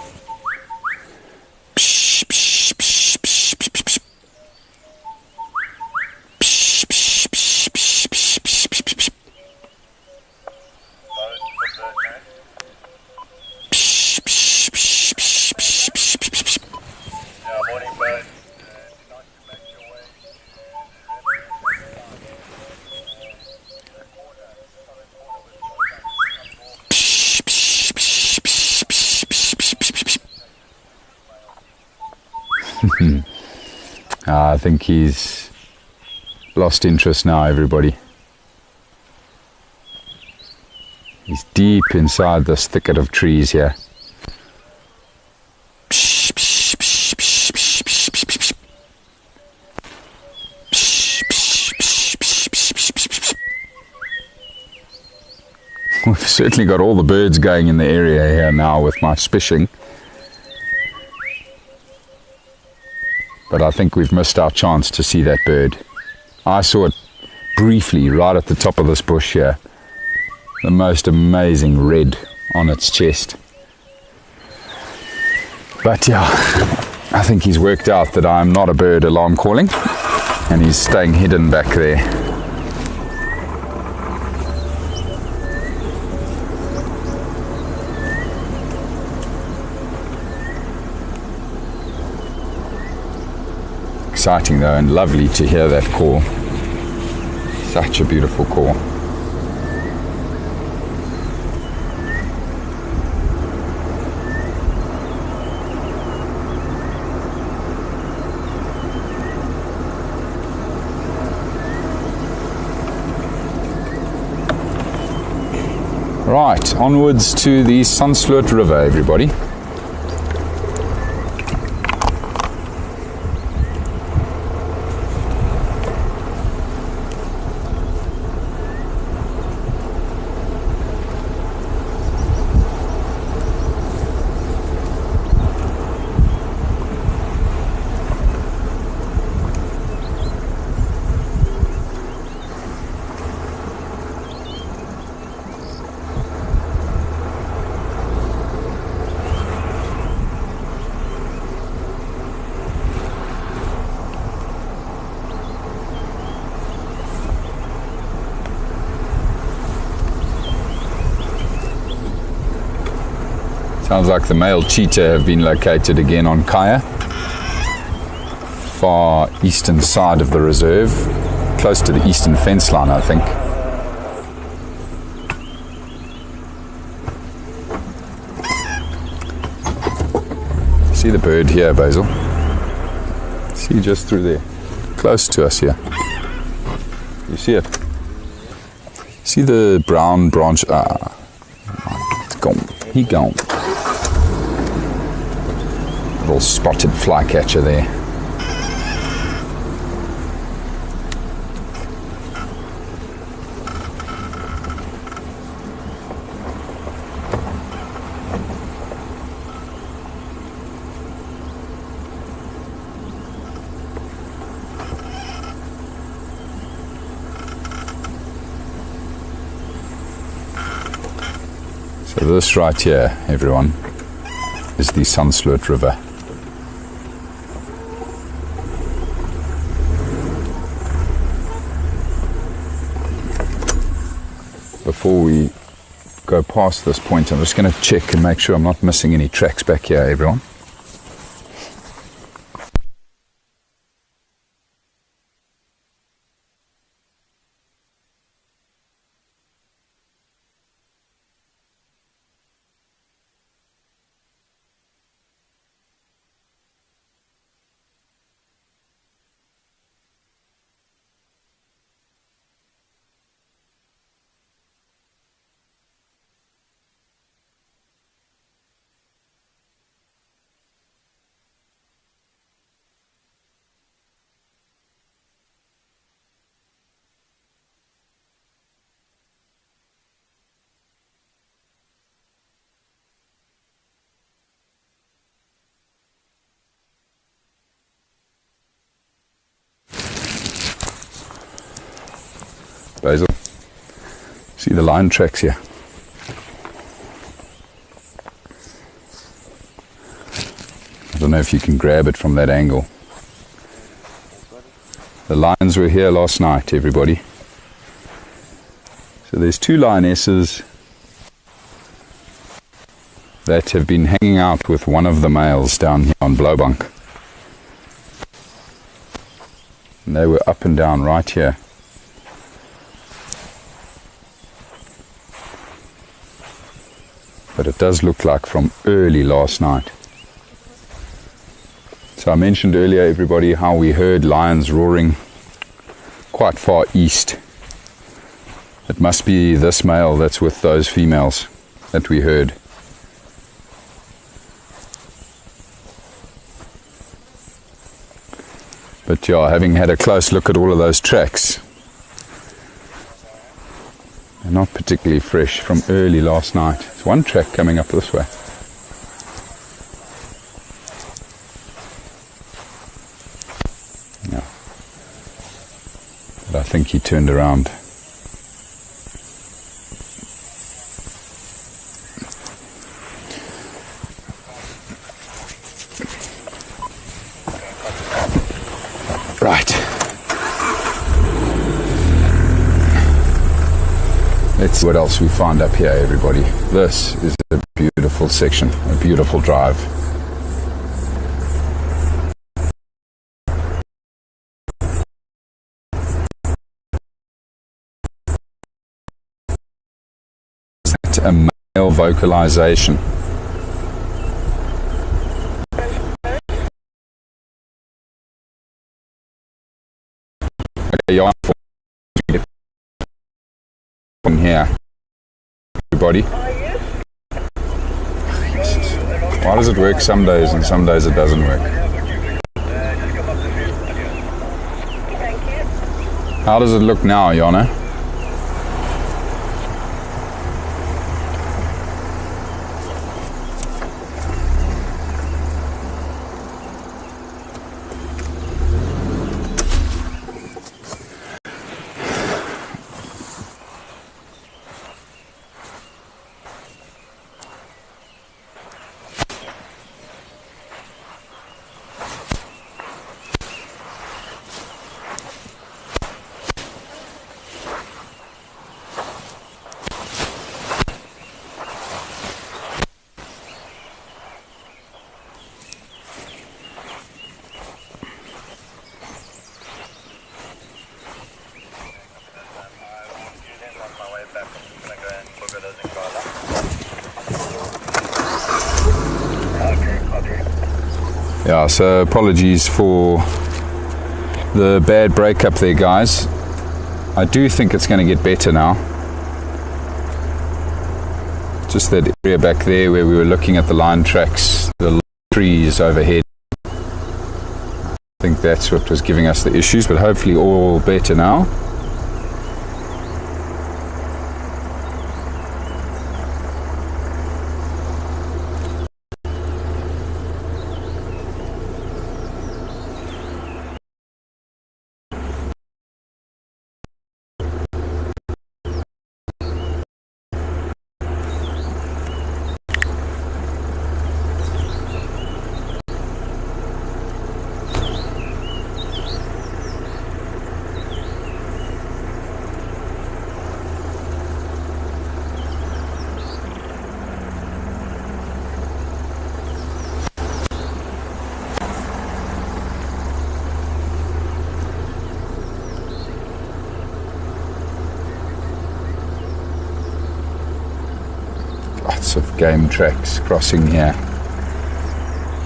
I think he's lost interest now, everybody. He's deep inside this thicket of trees here. We've certainly got all the birds going in the area here now with my spishing. But I think we've missed our chance to see that bird. I saw it briefly right at the top of this bush here. The most amazing red on its chest. But yeah, I think he's worked out that I'm not a bird alarm calling, and he's staying hidden back there. Exciting though, and lovely to hear that call. Such a beautiful call. Right, onwards to the Sunlit River, everybody. Sounds like the male cheetah have been located again on Kaya, far eastern side of the reserve, close to the eastern fence line, I think. See the bird here, Basil? See just through there, close to us here. You see it? See the brown branch? It's gone. He gone. Little spotted flycatcher there. So this right here, everyone, is the Sunlit River. Before we go past this point, I'm just going to check and make sure I'm not missing any tracks back here, everyone. Basil, see the line tracks here. I don't know if you can grab it from that angle. The lions were here last night, everybody. So there's two lionesses that have been hanging out with one of the males down here on Blowbunk. And they were up and down right here. But it does look like from early last night. So I mentioned earlier, everybody, how we heard lions roaring quite far east. It must be this male that's with those females that we heard. But yeah, having had a close look at all of those tracks, they're not particularly fresh, from early last night. There's one track coming up this way. Yeah. But I think he turned around. Right. Let's see what else we find up here, everybody. This is a beautiful section, a beautiful drive. Is that a male vocalization? Okay, you're from here, everybody. Why does it work some days and some days it doesn't work? How does it look now, Jana? Yeah, so apologies for the bad breakup there, guys. I do think it's going to get better now. Just that area back there where we were looking at the line tracks, the trees overhead. I think that's what was giving us the issues, but hopefully all better now. Lots of game tracks crossing here.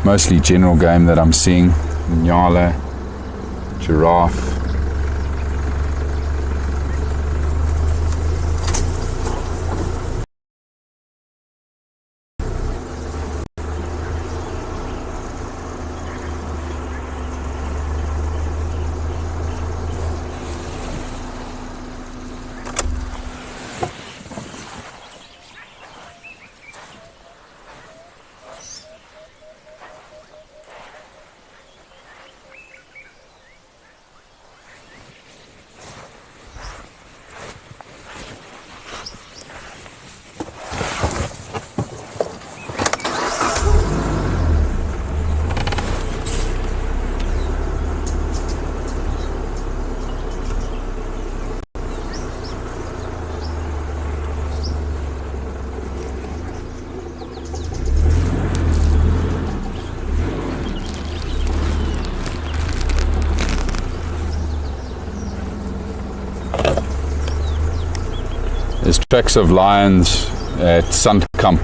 Mostly general game that I'm seeing. Nyala, giraffe. There's tracks of lions at Sunkamp.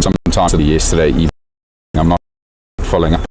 Sometime yesterday evening. I'm not following up.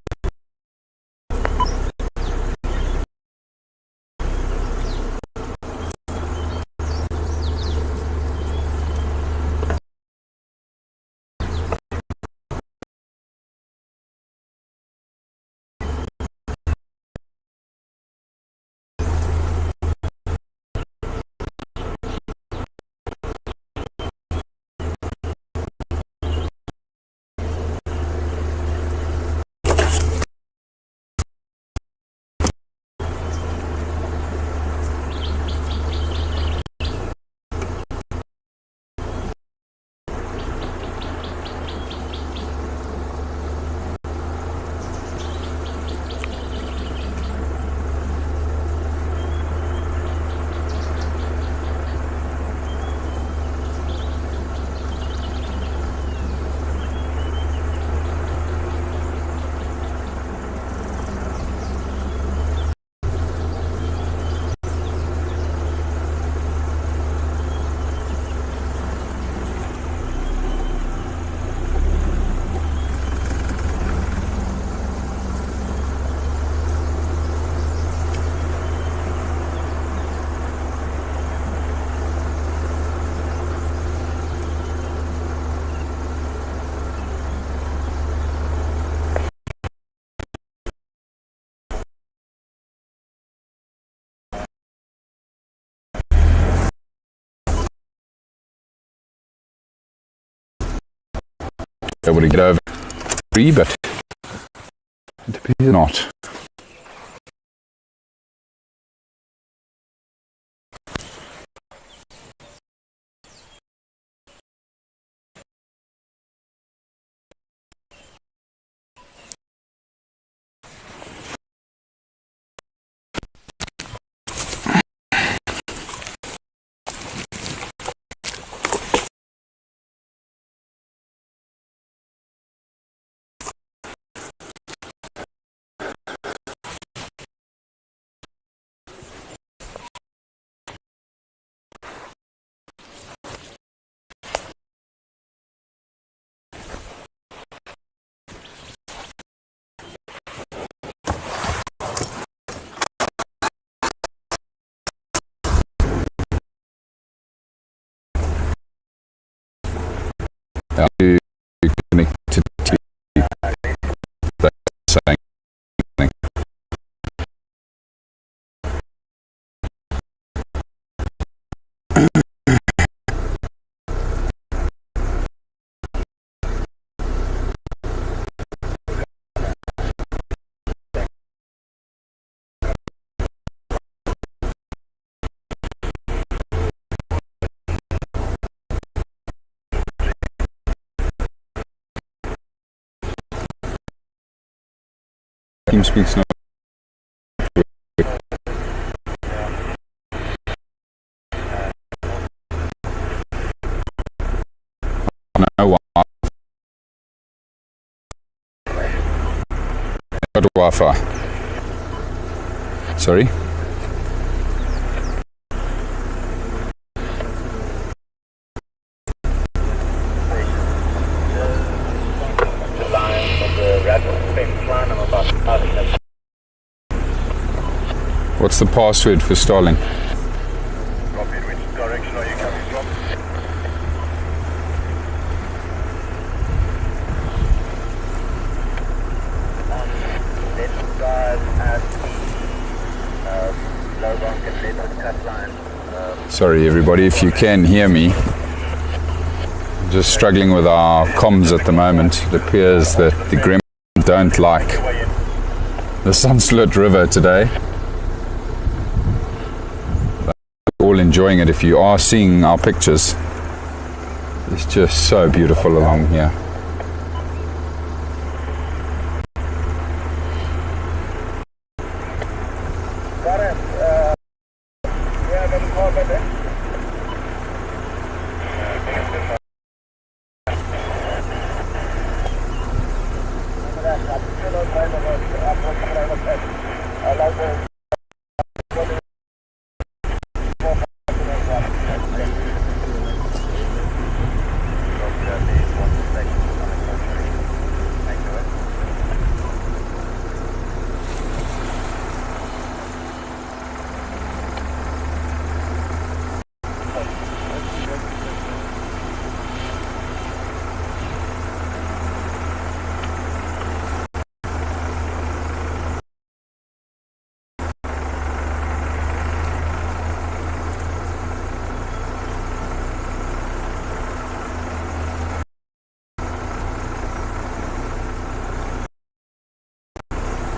Able to get over 3, but it appears not. Are you connected to that saying? Team speaks now. No, got Wi-Fi. Sorry. What's the password for Starling? Copy. Which direction are you coming from? Left side at the Lowveld and Rietspruit cut line. Sorry everybody, if you can hear me. I'm just struggling with our comms at the moment. It appears that the Gremlins don't like the Sunlit River today. All enjoying it. If you are seeing our pictures, it's just so beautiful along here. Gareth, you have any call by there?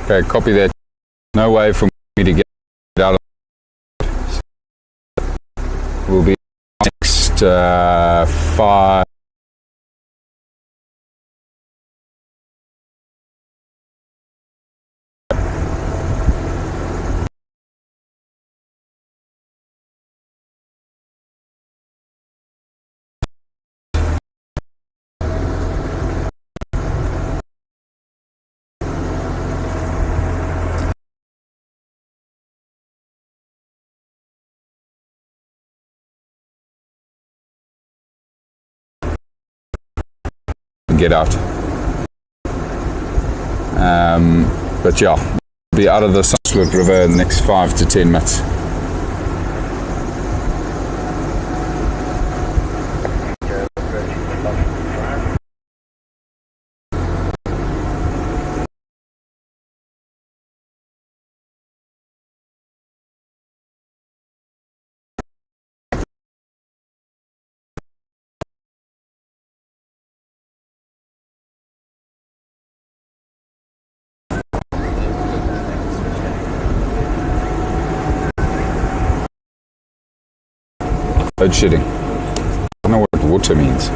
Okay, copy that. No way for me to get out of it. We'll be next 5. Get out. But yeah, we'll be out of the Sunlit River in the next 5 to 10 minutes. Load shedding. I don't know what water means.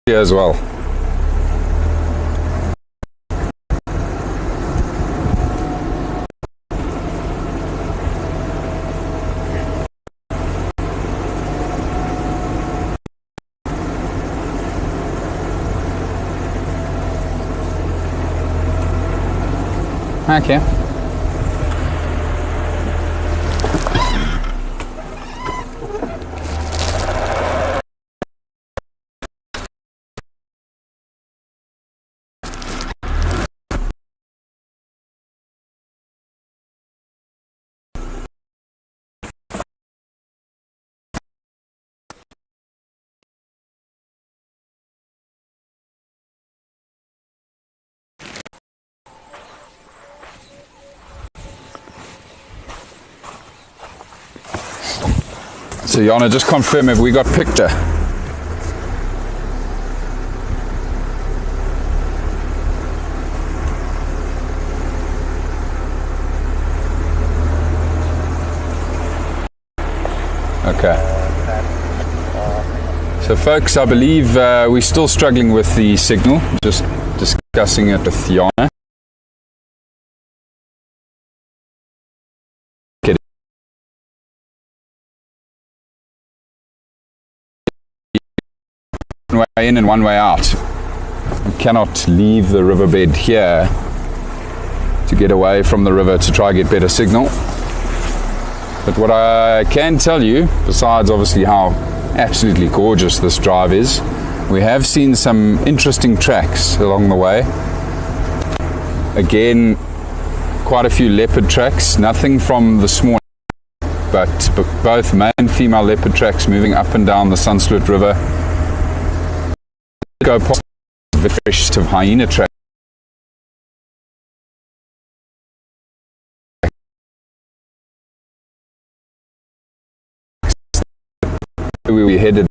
Here as well. Okay. So Yana, just confirm if we got picture. Okay. So folks, I believe we're still struggling with the signal, just discussing it with Hyena. One way in and one way out. We cannot leave the riverbed here to get away from the river to try and get better signal. But what I can tell you, besides obviously how absolutely gorgeous this drive is, we have seen some interesting tracks along the way. Again, quite a few leopard tracks, nothing from this morning, but both male and female leopard tracks moving up and down the Sunlit River. Go past the fresh of hyena track. Where we headed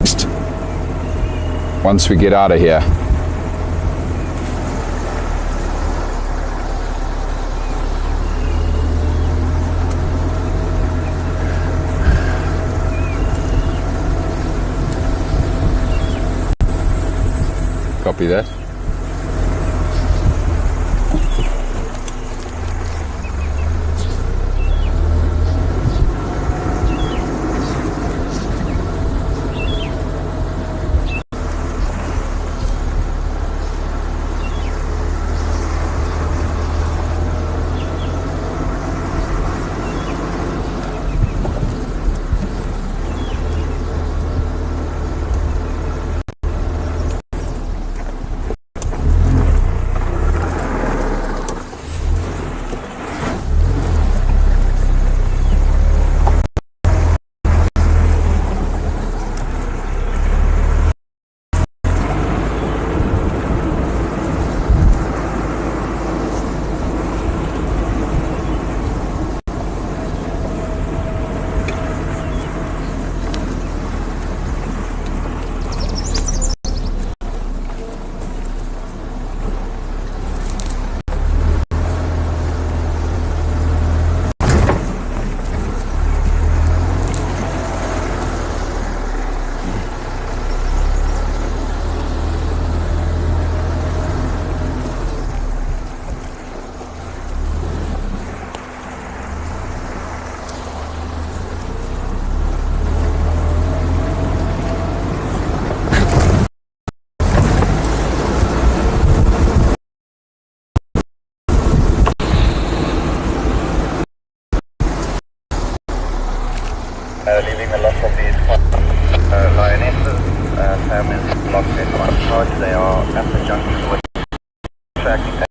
next once we get out of here. Copy that. Leaving a lot of these lionesses, families locked in one charge. They are at the junction with the track.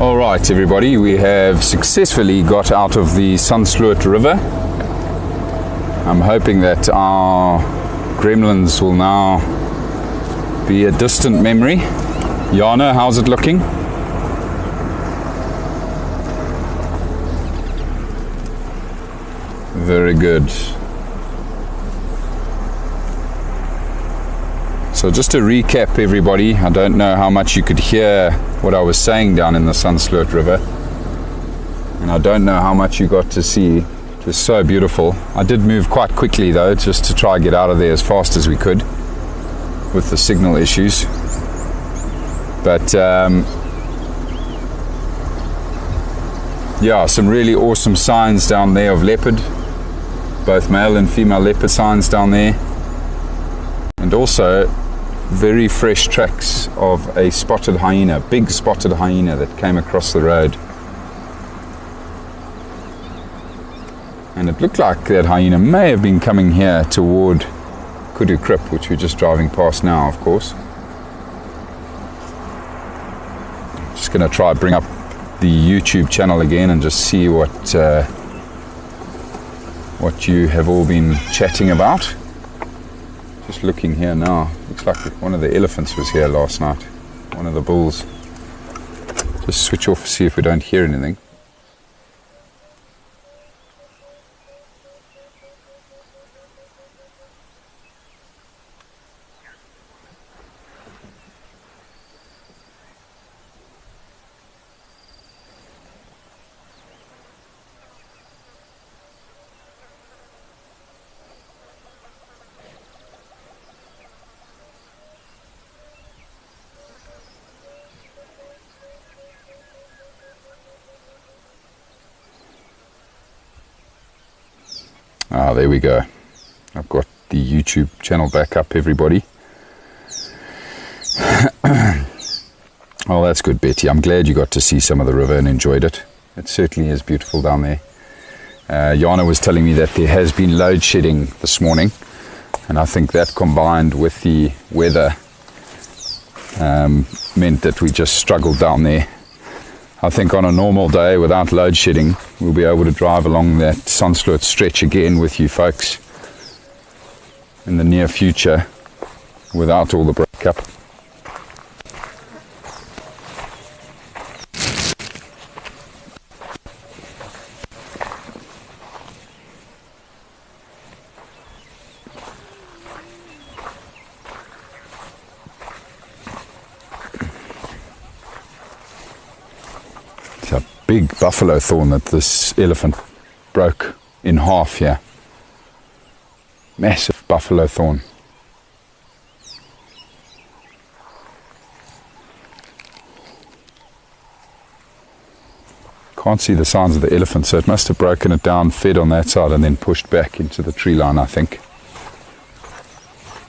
Alright everybody, we have successfully got out of the Sunlit River. I'm hoping that our gremlins will now be a distant memory. Yana, how's it looking? Very good. So just to recap everybody, I don't know how much you could hear what I was saying down in the Sunlit River, and I don't know how much you got to see. It was so beautiful. I did move quite quickly though, just to try and get out of there as fast as we could with the signal issues. But yeah, some really awesome signs down there of leopard, both male and female leopard signs down there. And And also very fresh tracks of a spotted hyena, big spotted hyena that came across the road. And it looked like that hyena may have been coming here toward Kudu Krip, which we're just driving past now, of course. Just going to try bring up the YouTube channel again and just see what you have all been chatting about. Just looking here now, looks like one of the elephants was here last night, one of the bulls. Just switch off, see if we don't hear anything. Ah, there we go. I've got the YouTube channel back up, everybody. Oh, that's good, Betty. I'm glad you got to see some of the river and enjoyed it. It certainly is beautiful down there. Hyena was telling me that there has been load shedding this morning, and I think that combined with the weather meant that we just struggled down there. I think on a normal day without load shedding, we'll be able to drive along that Sunlit stretch again with you folks in the near future without all the breakup. Big buffalo thorn that this elephant broke in half here. Massive buffalo thorn. Can't see the signs of the elephant, so it must have broken it down, fed on that side and then pushed back into the tree line, I think.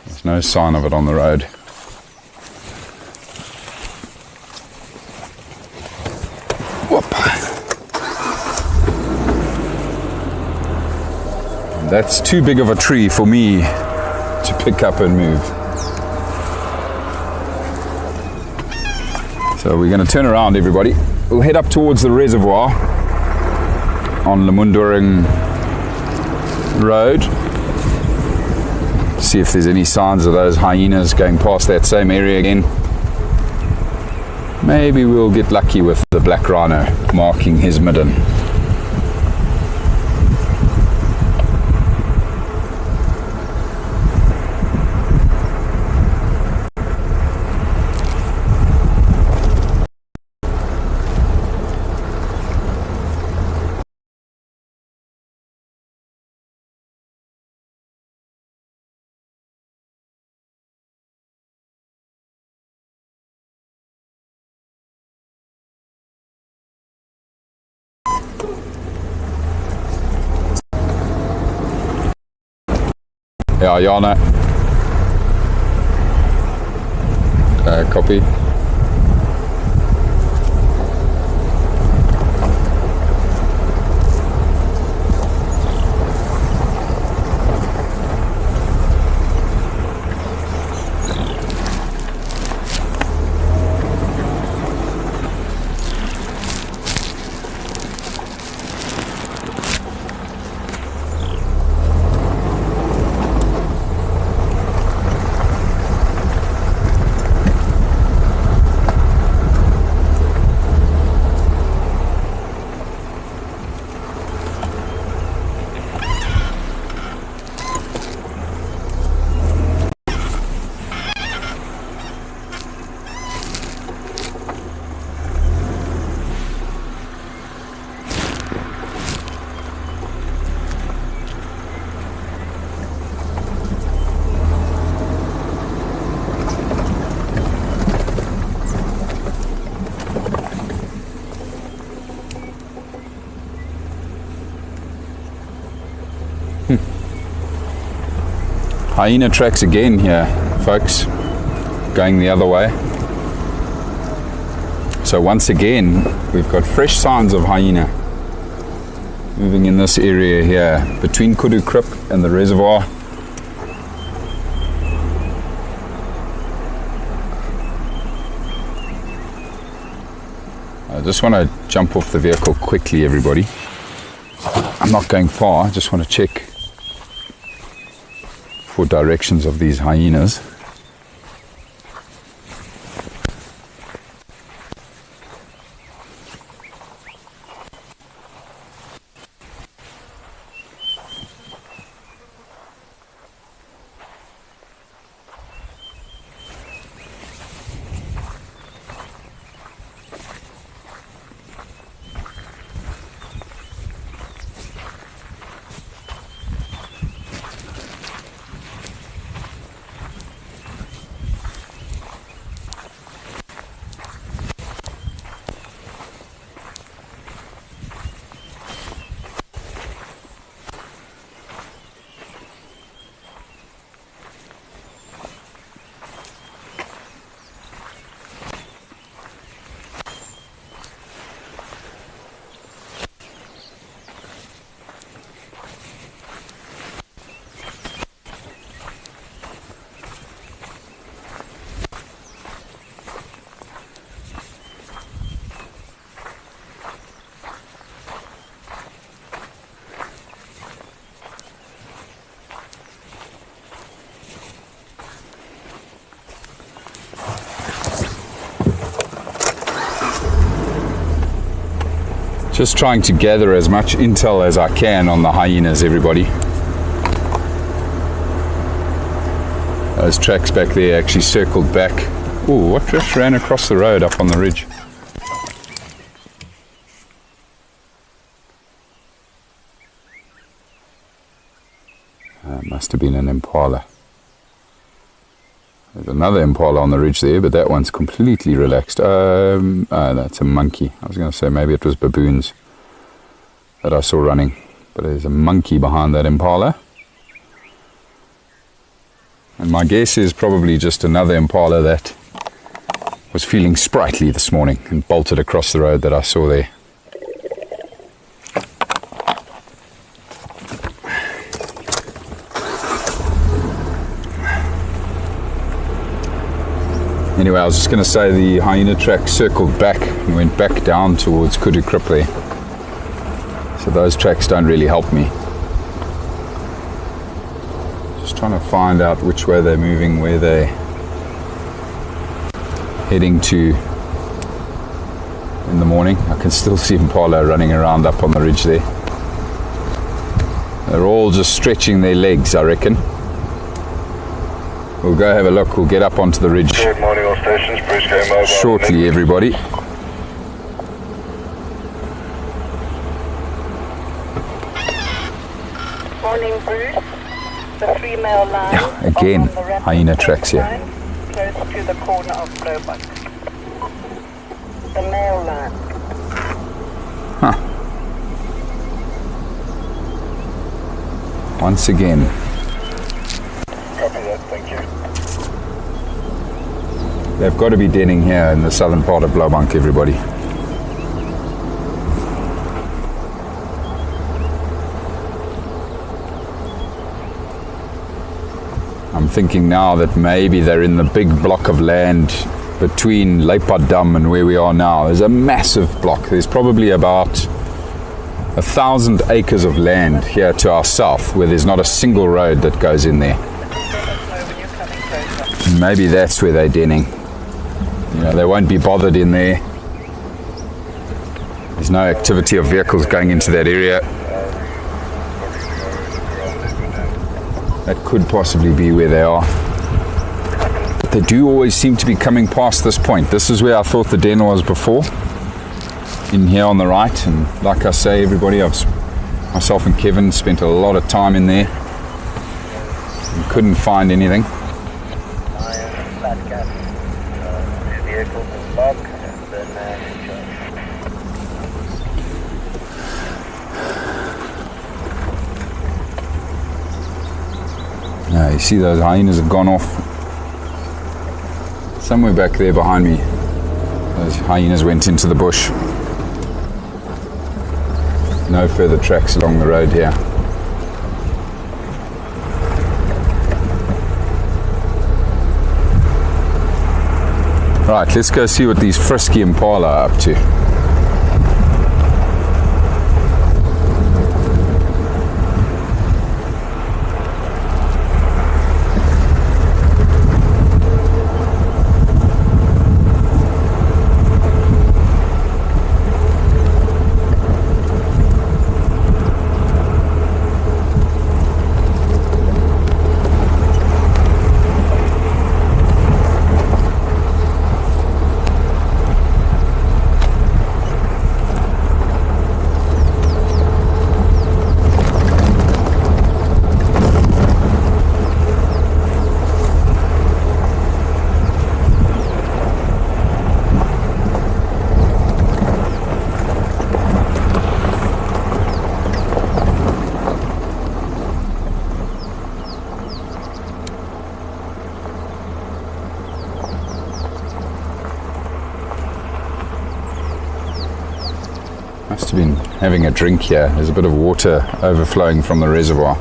There's no sign of it on the road. That's too big of a tree for me to pick up and move. So we're going to turn around, everybody. We'll head up towards the reservoir on Lemundering Road. See if there's any signs of those hyenas going past that same area again. Maybe we'll get lucky with the black rhino marking his midden. Ja, Jana. Copy. Hyena tracks again here. folks, going the other way. So once again, we've got fresh signs of hyena moving in this area here, between Kudu Krip and the reservoir. I just want to jump off the vehicle quickly, everybody. I'm not going far, I just want to check for directions of these hyenas. Just trying to gather as much intel as I can on the hyenas, everybody. Those tracks back there actually circled back. Ooh, what just ran across the road up on the ridge? Must have been an Impala. There's another Impala on the ridge there, but that one's completely relaxed. That's a monkey. I was going to say maybe it was baboons that I saw running, but there's a monkey behind that Impala. And my guess is probably just another Impala that was feeling sprightly this morning and bolted across the road that I saw there. Anyway, I was just going to say the hyena track circled back and went back down towards Kudu Krip there. So those tracks don't really help me. Just trying to find out which way they're moving, where they're heading to in the morning. I can still see Impala running around up on the ridge there. They're all just stretching their legs, I reckon. We'll go have a look. We'll get up onto the ridge. Good morning, all stations. Bruce Game Over. Shortly, everybody. Morning, Bruce. The 3 male line. Again, hyena tracks here. Close to the corner of Lowveld. The male line. Huh. Once again. Copy that, thank you. They've got to be denning here in the southern part of Lowveld, everybody. I'm thinking now that maybe they're in the big block of land between Leipadam and where we are now. There's a massive block. There's probably about 1,000 acres of land here to our south where there's not a single road that goes in there. Maybe that's where they're denning. You know, they won't be bothered in there. There's no activity of vehicles going into that area. That could possibly be where they are. But they do always seem to be coming past this point. This is where I thought the den was before, in here on the right. And like I say, everybody, myself and Kevin spent a lot of time in there and couldn't find anything. You see those hyenas have gone off Somewhere back there behind me, those hyenas went into the bush. No further tracks along the road here. Right, let's go see what these frisky Impala are up to. Must have been having a drink here. There's a bit of water overflowing from the reservoir.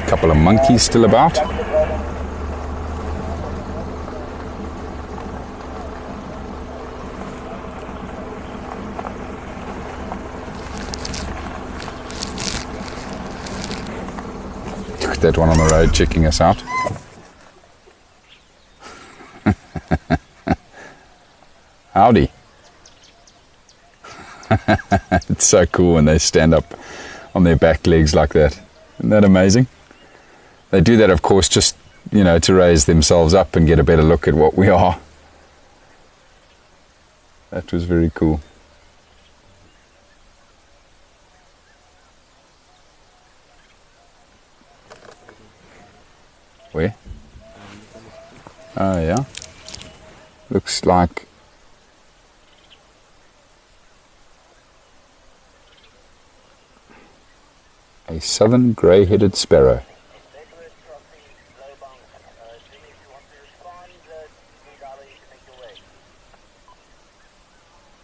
A couple of monkeys still about. That one on the road checking us out. Howdy. It's so cool when they stand up on their back legs like that. Isn't that amazing? They do that, of course, just, you know, to raise themselves up and get a better look at what we are. That was very cool. Where? Oh yeah. Looks like a southern grey-headed sparrow.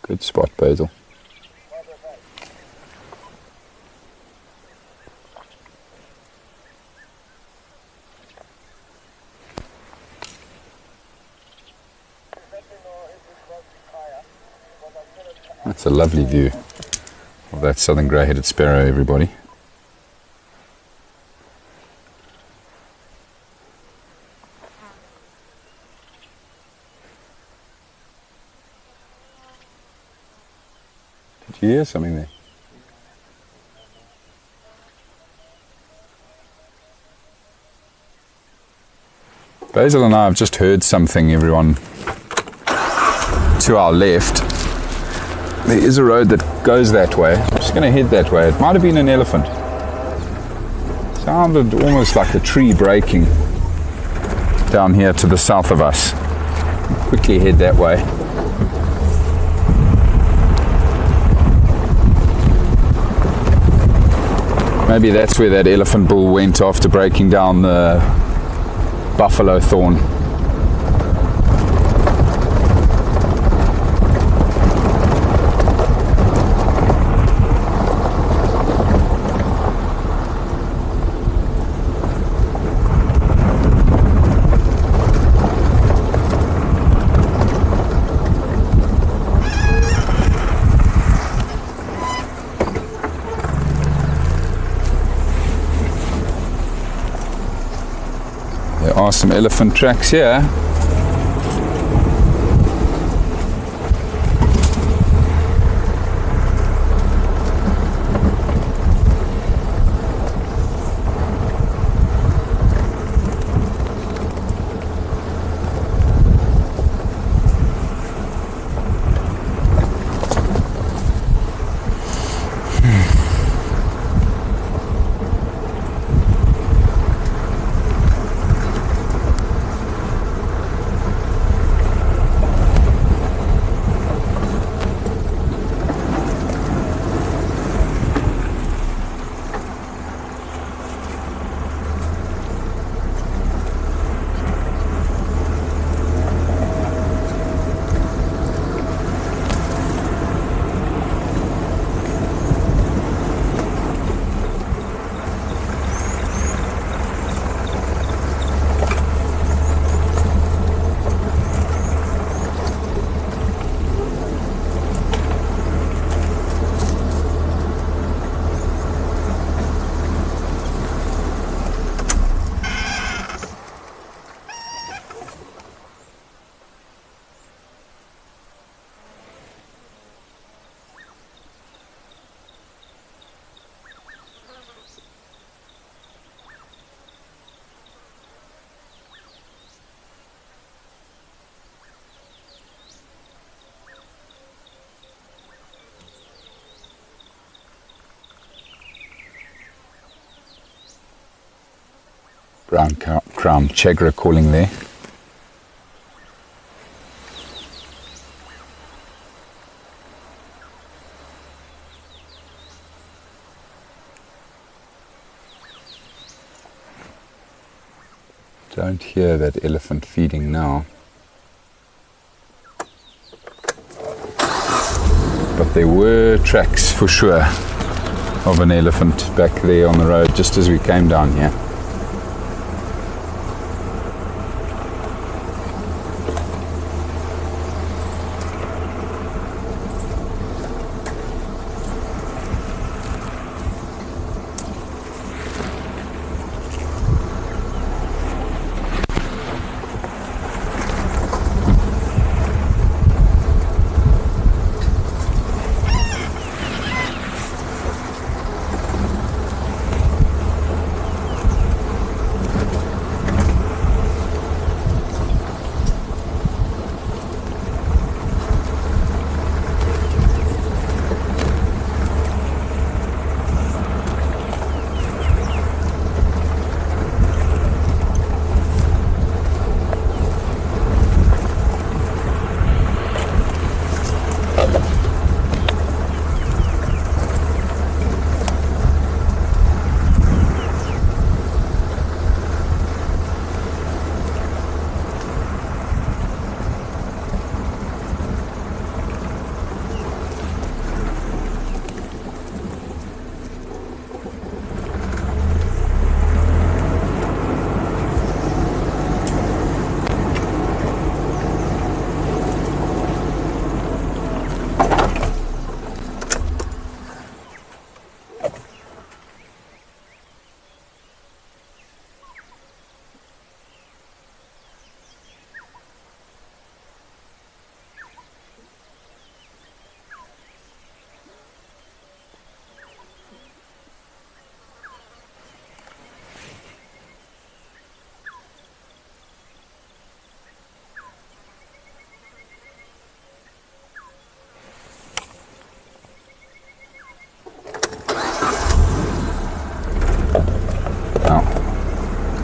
Good spot, Basil. That's a lovely view of that southern grey-headed sparrow, everybody. Did you hear something there? Basil and I have just heard something, everyone. To our left, there is a road that goes that way. I'm just going to head that way. It might have been an elephant. Sounded almost like a tree breaking down here to the south of us. Quickly head that way. Maybe that's where that elephant bull went after breaking down the buffalo thorn. There are some elephant tracks here. brown crown chegra calling there. Don't hear that elephant feeding now. But there were tracks for sure of an elephant back there on the road just as we came down here.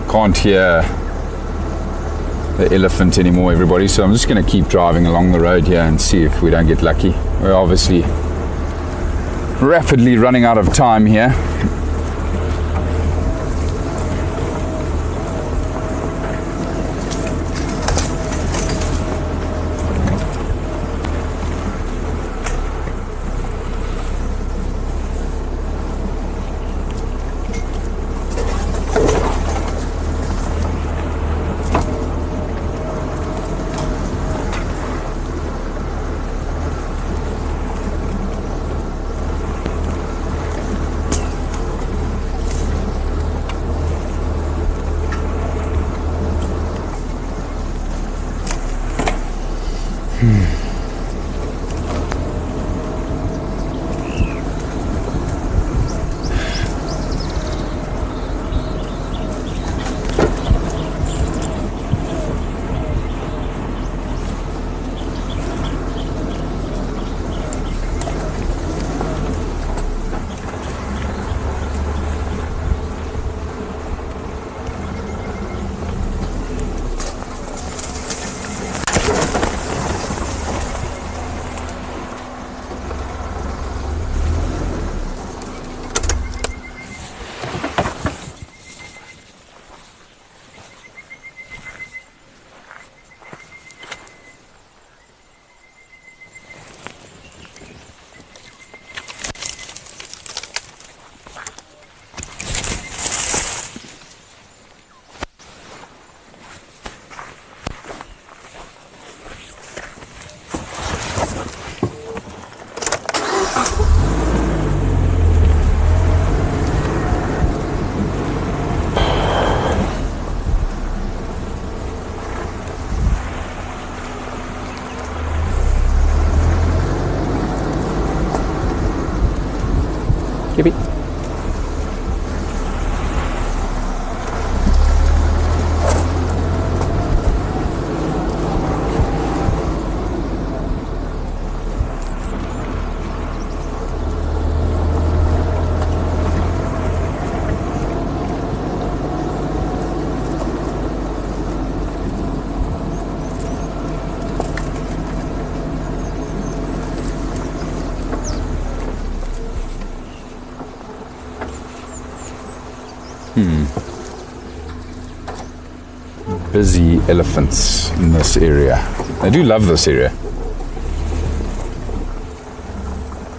Can't hear the elephant anymore, everybody, so I'm just going to keep driving along the road here and see if we don't get lucky. We're obviously rapidly running out of time here. Gibby. busy elephants in this area. They do love this area.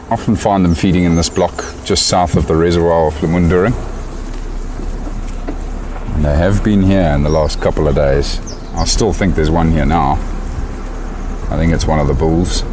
Often find them feeding in this block just south of the reservoir of Lemundering. And they have been here in the last couple of days. I still think there's one here now. I think it's one of the bulls.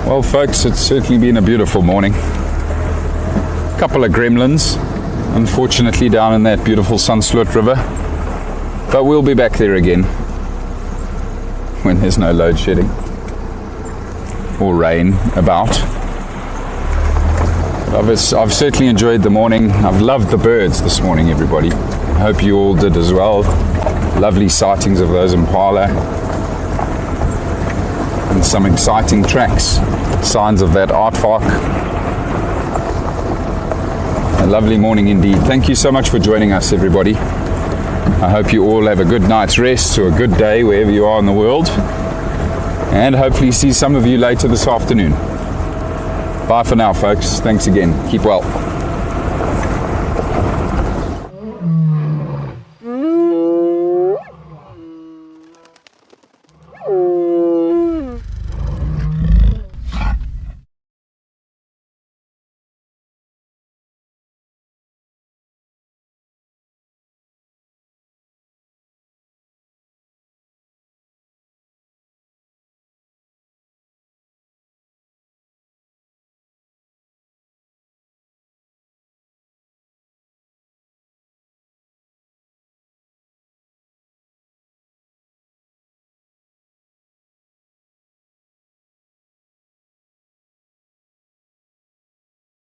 Well folks, it's certainly been a beautiful morning. Couple of gremlins, unfortunately down in that beautiful Sunlit river. But we'll be back there again when there's no load shedding or rain about. But I've certainly enjoyed the morning. I've loved the birds this morning, everybody. I hope you all did as well. Lovely sightings of those Impala. And some exciting tracks, signs of that Aardvark. A lovely morning indeed. Thank you so much for joining us, everybody. I hope you all have a good night's rest or a good day wherever you are in the world, and hopefully see some of you later this afternoon. Bye for now, folks. Thanks again. Keep well.